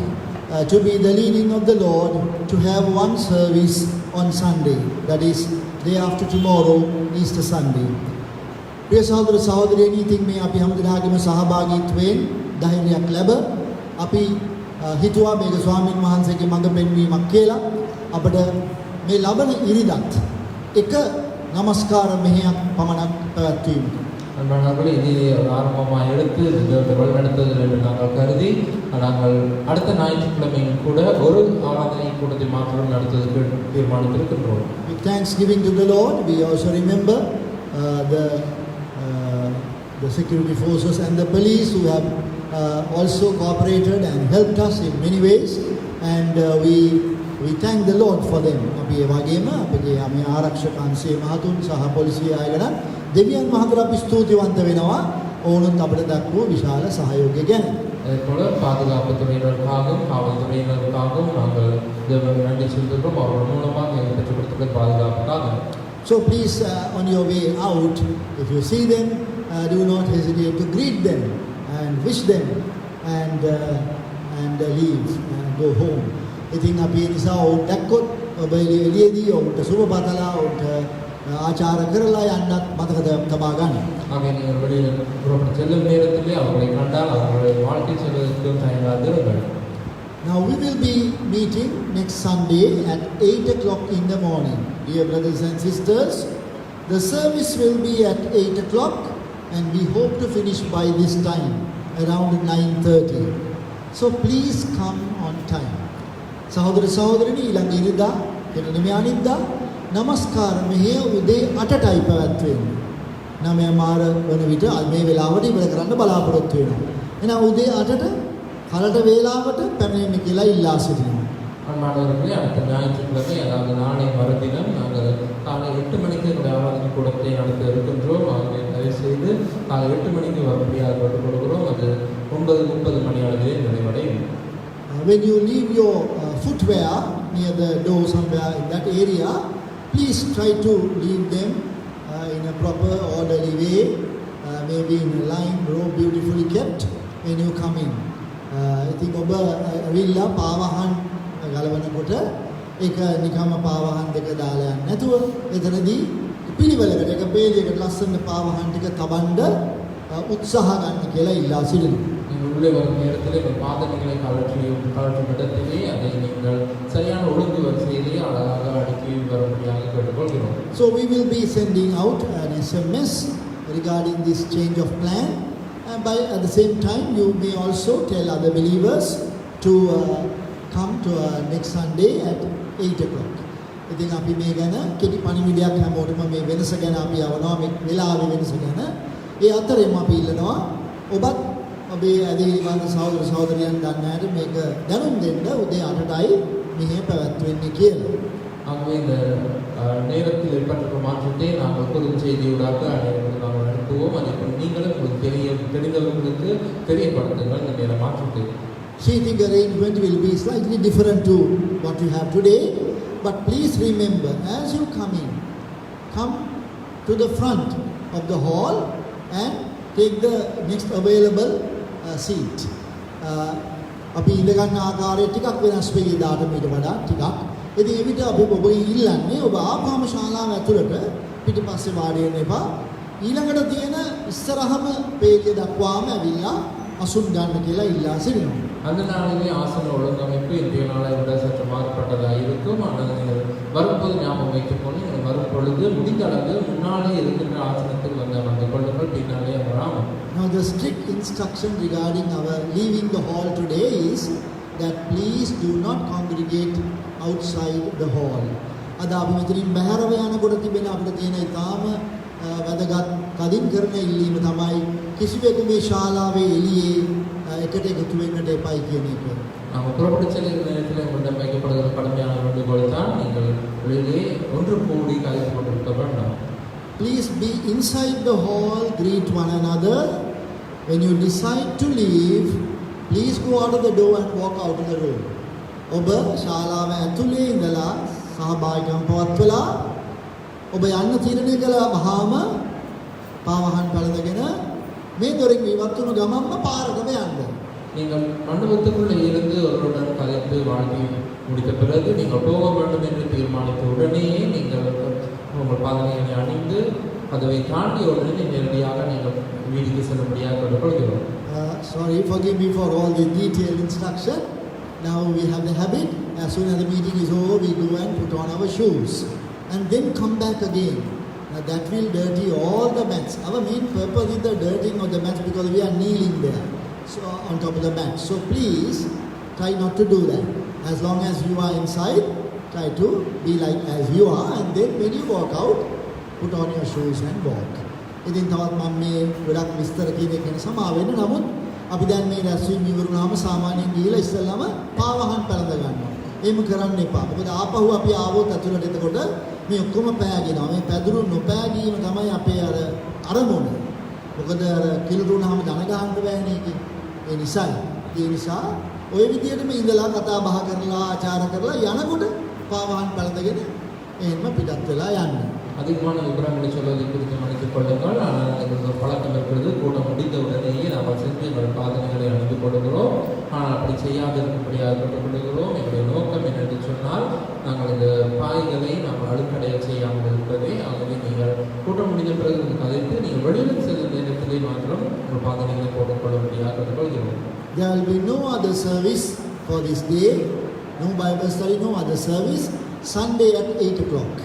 to be the leading of the Lord to have one service on Sunday, that is day after tomorrow, Easter Sunday. ප්‍රිය සහෝදර සහෝදරියනි, ඉතින් මේ අපි හැමදෙනාගේම සහභාගීත්වයෙන් ධෛර්යයක් ලැබ අපි හිතුවා මේක ස්වාමීන් වහන්සේගේ මඟ පෙන්වීමක් කියලා අපිට මේ ලබන ඉරිදත් එක නමස්කාර මෙහෙයක් පමණක් පැවැත්වීමට. அன்பானவர்களே, இது ஆரம்பமாக எடுத்து இந்த வழிநடத்துதல் என்று நாங்கள் கருதி நாங்கள் அடுத்த ஞாயிற்றுக்கிழமையும் கூட ஒரு ஆராதனை கூட்டத்தை மாத்திரம் நடத்துவதற்கு தீர்மானித்திருக்கின்றோம். With thanksgiving to the Lord, we also remember the security forces and the police who have also cooperated and helped us in many ways, and we thank the Lord for them. අපි ඒ වගේම අපගේ මේ ආරක්ෂක අංශයේ මහතුන් සහ පොලිසිය අයගෙන දෙවියන් වහන්සේට අපි ස්තුතිවන්ත වෙනවා ඕනොත් අපිට දක්වපු විශාල සහයෝගය ගැන. அதேபோல பாதுகாப்பு துறையினருக்காகவும் காவல்துறையினருக்காகவும் நாங்கள் தேவனுக்கு நன்றி செலுத்துகிறோம். அவர்கள் மூலமாக எங்களுக்கு பெற்றுக் கொடுத்த பாதுகாப்புக்காக. So please, on your way out, if you see them, do not hesitate to greet them and wish them and leave and go home. ඉතින් අපි ඒ නිසා ඔවුන් දැක්කොත් ඔබ එළියේදී ඔවුන්ට සුබ පතලා ඔවුන්ට ආචාර කරලා යන්නත් මතක තබා ගන්න. ஆக நீங்கள் வெளியில் புறப்பட்டு செல்லும் நேரத்திலே அவர்களை கண்டால் அவர்களை வாழ்க்கை செல்வதற்கும் தயாராக. Now we will be meeting next Sunday at 8 o'clock in the morning. Dear brothers and sisters, the service will be at 8 o'clock and we hope to finish by this time, around 9:30. So please come on time. සහෝදර සහෝදරනි, ඊළඟ ඉරිදා හෙට අනිද්දා නමස්කාර මෙහෙය උදේ 8ටයි පැවැත්වෙන්නේ. 9 මාර වන විට මේ වෙලාවට ඉවර කරන්න බලාපොරොත්තු වෙනවා. එහෙනම් උදේ 8ට කලට වේලාවට පැමිණෙන්න කියලා ඉල්ලා සිටිනවා. அன்பானவர்களே, அடுத்த ஞாயிற்றுக்கிழமை அதாவது நாளை மறுதினம் நாங்கள் காலை 8 மணிக்கு எங்களுடைய ஆராதனை கூடத்தை நடத்த இருக்கின்றோம். ஆகவே தயவு செய்து காலை 8 மணிக்கு வரும்படியாக கேட்டுக்கொள்கிறோம். அது 9:30 மணி அளவிலே நிறைவடையும். When you leave your footwear near the door somewhere in that area, please try to leave them in a proper orderly way, maybe in a line, row beautifully kept when you come in. ඉතින් ඔබ ඇවිල්ලා පාවහන් ගලවනකොට ඒක නිකම්ම පාවහන් දෙක දාලා යන්න නැතුව එතනදී පිළිවෙලකට එක පේජයකට ලස්සන පාවහන් ටික තබන්න උත්සාහ ගන්න කියලා ඉල්ලා සිටිනවා. நீங்கள் உள்ளே வரும் நேரத்தில் உங்கள் பாதங்களை கழற்றும் இடத்திலே அதை நீங்கள் சரியான ஒழுங்கு வரிசையிலே அழகாக அடுக்கி வரும்படியாக கேட்டுக்கொள்கிறோம். So we will be sending out an SMS regarding this change of plan, and at the same time you may also tell other believers to come to next Sunday at 8 o'clock. ඉතින් අපි මේ ගැන කෙටි පණිවිඩයක් හැමෝටම මේ වෙනස ගැන අපි යවනවා, මේ වෙලාවේ වෙනස ගැන. ඒ අතරෙම අපි ඉල්ලනවා ඔබත් ඔබේ ඇදහිලිවන්ත සහෝදර සහෝදරියන් දන්නාට මේක දැනුම් දෙන්න උදේ 8ටයි මෙහෙ පැවැත්වෙන්නේ කියලා. ஆகவே இந்த நேரத்தில் ஏற்பட்ட மாற்றத்தை நாங்கள் பொது செய்தியூடாக அனைவருக்கும் நாங்கள் அனுப்புவோம். அதே போல் நீங்களும் உங்களுக்கு தெரிந்தவர்களுக்கு தெரியப்படுத்துங்கள் இந்த நேர மாற்றத்தை. Seating arrangement will be slightly different to what you have today, but please remember, as you come in, come to the front of the hall and take the next available seat. අපි ඉඳ ගන්න ආකාරය ටිකක් වෙනස් වෙයි දාට මීට වඩා ටිකක්. ඉතින් එවිට අපි ඔබ ඉල්ලන්නේ ඔබ ආපහාම ශාලාව ඇතුළට පිටිපස්සේ වාඩි වෙන්න එපා. ඊළඟට තියෙන ඉස්සරහම පේජය දක්වාම ඇවිල්ලා අසුන් ගන්න කියලා ඉල්ලා සිටිනවා. அந்த நாளிலே ஆசன ஒழுங்கமைப்பு இன்றைய நாளை விட சற்று மாறுபட்டதாக இருக்கும். ஆனால் நீங்கள் வரும்போது ஞாபகம் வைத்துக்கொண்டு நீங்கள் வரும் பொழுது முடிந்த அளவு முன்னாலே இருக்கின்ற ஆசனத்தில் வந்து அமர்ந்து கொள்ளுங்கள், பின்னாலே அமராமல். one of the strict instructions regarding our leaving the hall today is that please do not congregate outside the hall. අද අපි මෙතනින් බැහැරව යනකොට තිබෙන අපිට තියෙන ඊටාම වැදගත් කලින් කරන ඉල්ලීම තමයි කිසිවෙකු මේ ශාලාවේ එළියේ එකට එකතු වෙන්නට එපයි කියන එක. நாம் புறப்பட்டு செல்கிற நேரத்தில் உங்களிடம் வைக்கப்படுகிற கடுமையான வேண்டுகோள் தான் நீங்கள் வெளியே ஒன்று கூடி கலந்து கொண்டிருக்க வேண்டாம். Please be inside the hall, greet one another. When you decide to leave, please go out of the door and walk out of the room. ඔබ ශාලාව ඇතුලේ ඉඳලා සහභාගීකම් පවත්වලා ඔබ යන්න තීරණය කළා වහාම පාවහන් පළඳගෙන මේ දොරින් ඉවත් වුණු ගමන්ම පාරටම යන්න. நீங்கள் மண்டபத்துக்குள்ளே இருந்து ஒருவருடன் கலைத்து வாழ்க்கை முடித்த பிறகு நீங்கள் போக வேண்டும் என்று தீர்மானித்த உடனேயே நீங்கள் உங்கள் பாதனைகளை அணிந்து கதவை தாண்டி உடனே நேரடியாக நீங்கள் வீட்டுக்கு செல்லும்படியாக கொள்கிறோம். Sorry, forgive me for all the detailed instruction. Now we have the habit, as soon as the meeting is over, we go and put on our shoes and then come back again. Now that will dirty all the mats. Our main purpose is the dirtying of the mats because we are kneeling there, so on top of the mat. So please try not to do that. As long as you are inside, try to be like as you are, and then when you walk out, put on your shoes and walk. ඉතින් තවත් මම මේ ගොඩක් විස්තර කියන එක ගැන සමාව වෙන්න. නමුත් අපි දැන් මේ රැස්වීම ඉවරුනාම සාමාන්‍යයෙන් ගිහලා ඉස්සෙල්ලාම පාවහන් පළඳ ගන්නවා. එහෙම කරන්න එපා. මොකද ආපහු අපි ආවොත් ඇතුළට එතකොට මේ ඔක්කොම පෑගෙනවා. මේ පැදුරු නොපෑගීම තමයි අපේ අරමුණ. මොකද කිලුරුනාම දන ගහන්න බෑනේ ඒකේ. ඒ නිසා ඔය විදිහටම ඉඳලා කතා බහ කරලා ආචාර කරලා යනකොට පාවහන් පළඳගෙන එහෙම පිටත් වෙලා යන්න. அதிகமான விவரங்களை சொல்வதை குறித்து மன்னித்துக் கொள்ளுங்கள். ஆனால் எங்களுக்கு ஒரு பழக்கம் இருக்கிறது, கூட்டம் முடிந்த உடனேயே நாங்கள் சென்று எங்கள் பாதனைகளை அணிந்து கொள்கிறோம். ஆனால் அப்படி செய்யாதிருக்கும்படியாக கொள்கிறோம். எங்களுடைய நோக்கம் என்னென்று சொன்னால் நாங்கள் இந்த பாய்களை நாங்கள் அழுக்கடைய செய்யாமல் இருப்பதே. ஆகவே நீங்கள் கூட்டம் முடிந்த பிறகு கதைத்து நீங்கள் வெளியில் செல்லும் நேரத்திலே மாத்திரம் உங்கள் பாதனைகளை போட்டுக்கொள்ளும்படியாக கொள்கிறோம். There will be no other service for this day, no Bible study, no other service. Sunday at 8 o'clock.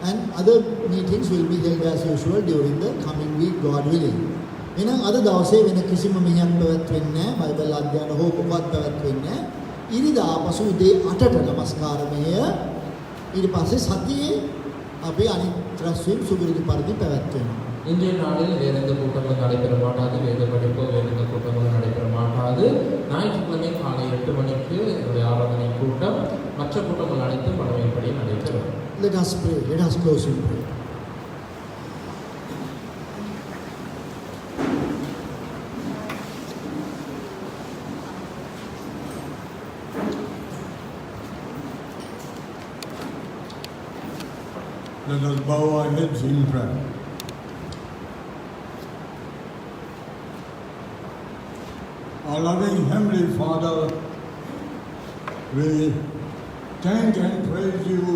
And other meetings will be held as usual during the coming week, God willing. එහෙනම් අද දවසේ වෙන කිසිම මෙහෙයක් පැවැත්වෙන්නේ නැහැ. Bible අධ්‍යයන හෝ පුවත් පැවැත්වෙන්නේ නැහැ. ඉරිදා පසු උදේ 8ට නමස්කාර මෙහෙය. ඊට පස්සේ සතියේ අපි අනිත් රැස්වීම් සුපුරුදු පරිදි පැවැත්වෙනවා. இன்றைய நாளில் வேறு எந்த கூட்டங்களும் நடைபெற மாட்டாது, வேத படிப்போ வேறு எந்த கூட்டங்களும் நடைபெற மாட்டாது. ஞாயிற்றுக்கிழமை காலை 8 மணிக்கு என்னுடைய ஆராதனை கூட்டம், மற்ற கூட்டங்கள் அனைத்தும் பழமைப்படி நடைபெறும். Let us pray. Let us close in prayer. Let us bow our heads in prayer. Our loving Heavenly Father, we thank and praise you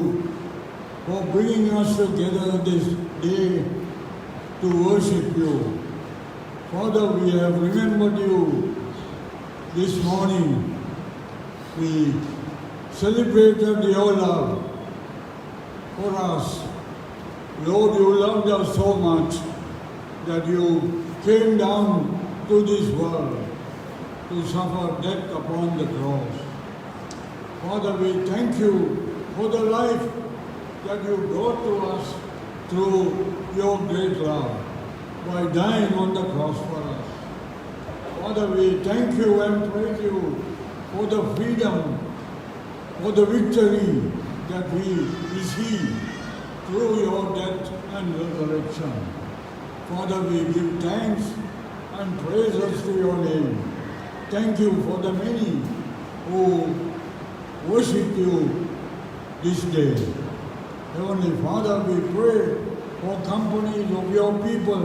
for bringing us together this day to worship you. Father, we have remembered you this morning. We celebrated your love for us. Lord, you loved us so much that you came down to this world to suffer death upon the cross. Father, we thank you for the life that you brought to us through your great love by dying on the cross for us. Father, we thank you and praise you for the freedom, for the victory that we receive through your death and resurrection. Father, we give thanks and praises to your name. Thank you for the many who worship you this day. Heavenly Father, we pray for companies of your people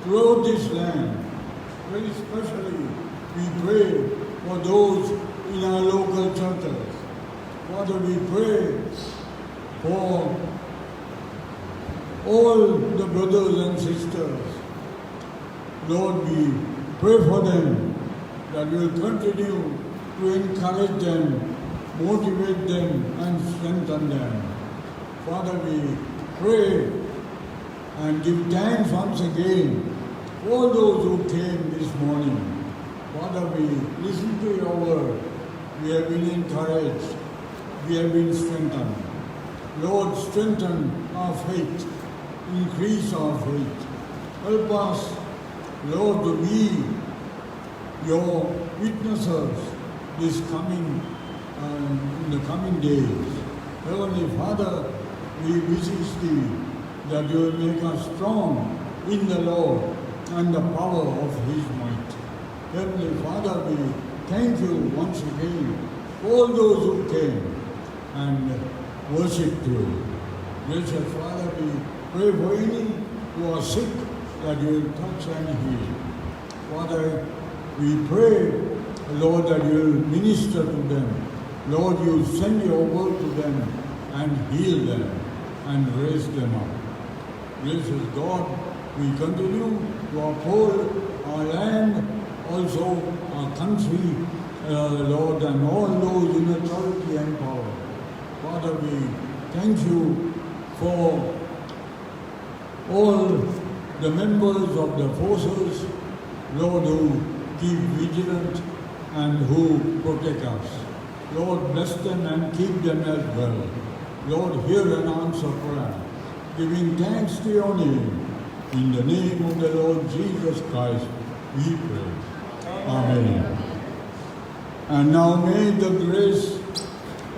throughout this land. Very especially, we pray for those in our local churches. Father, we pray for all the brothers and sisters. Lord, we pray for them that you will continue to encourage them, motivate them and strengthen them. Father, we pray and give thanks once again all those who came this morning. Father, we listen to your word. We have been encouraged. We have been strengthened. Lord, strengthen our faith. Increase our faith. Help us, Lord, to be your witnesses this coming in the coming days. Heavenly Father, we beseech thee that you will make us strong in the Lord and the power of his might. Heavenly Father, we thank you once again for all those who came and worshipped you. Gracious Father, we pray for any who are sick that you will touch and heal. Father, we pray, Lord, that you will minister to them. Lord, you send your word to them and heal them and raise them up. Gracious God, we continue to uphold our land, also our country, Lord, and all those in authority and power. Father, we thank you for all the members of the forces, Lord, who keep vigilant and who protect us. Lord, bless them and keep them as well. Lord, hear and answer prayer, giving thanks to your name. In the name of the Lord Jesus Christ, we pray. Amen. And now may the grace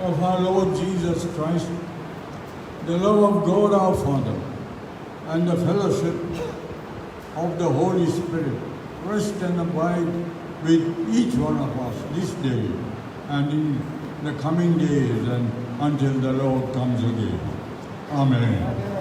of our Lord Jesus Christ, the love of God our Father, and the fellowship of the Holy Spirit rest and abide with each one of us this day and in the coming days and until the Lord comes again. Amen.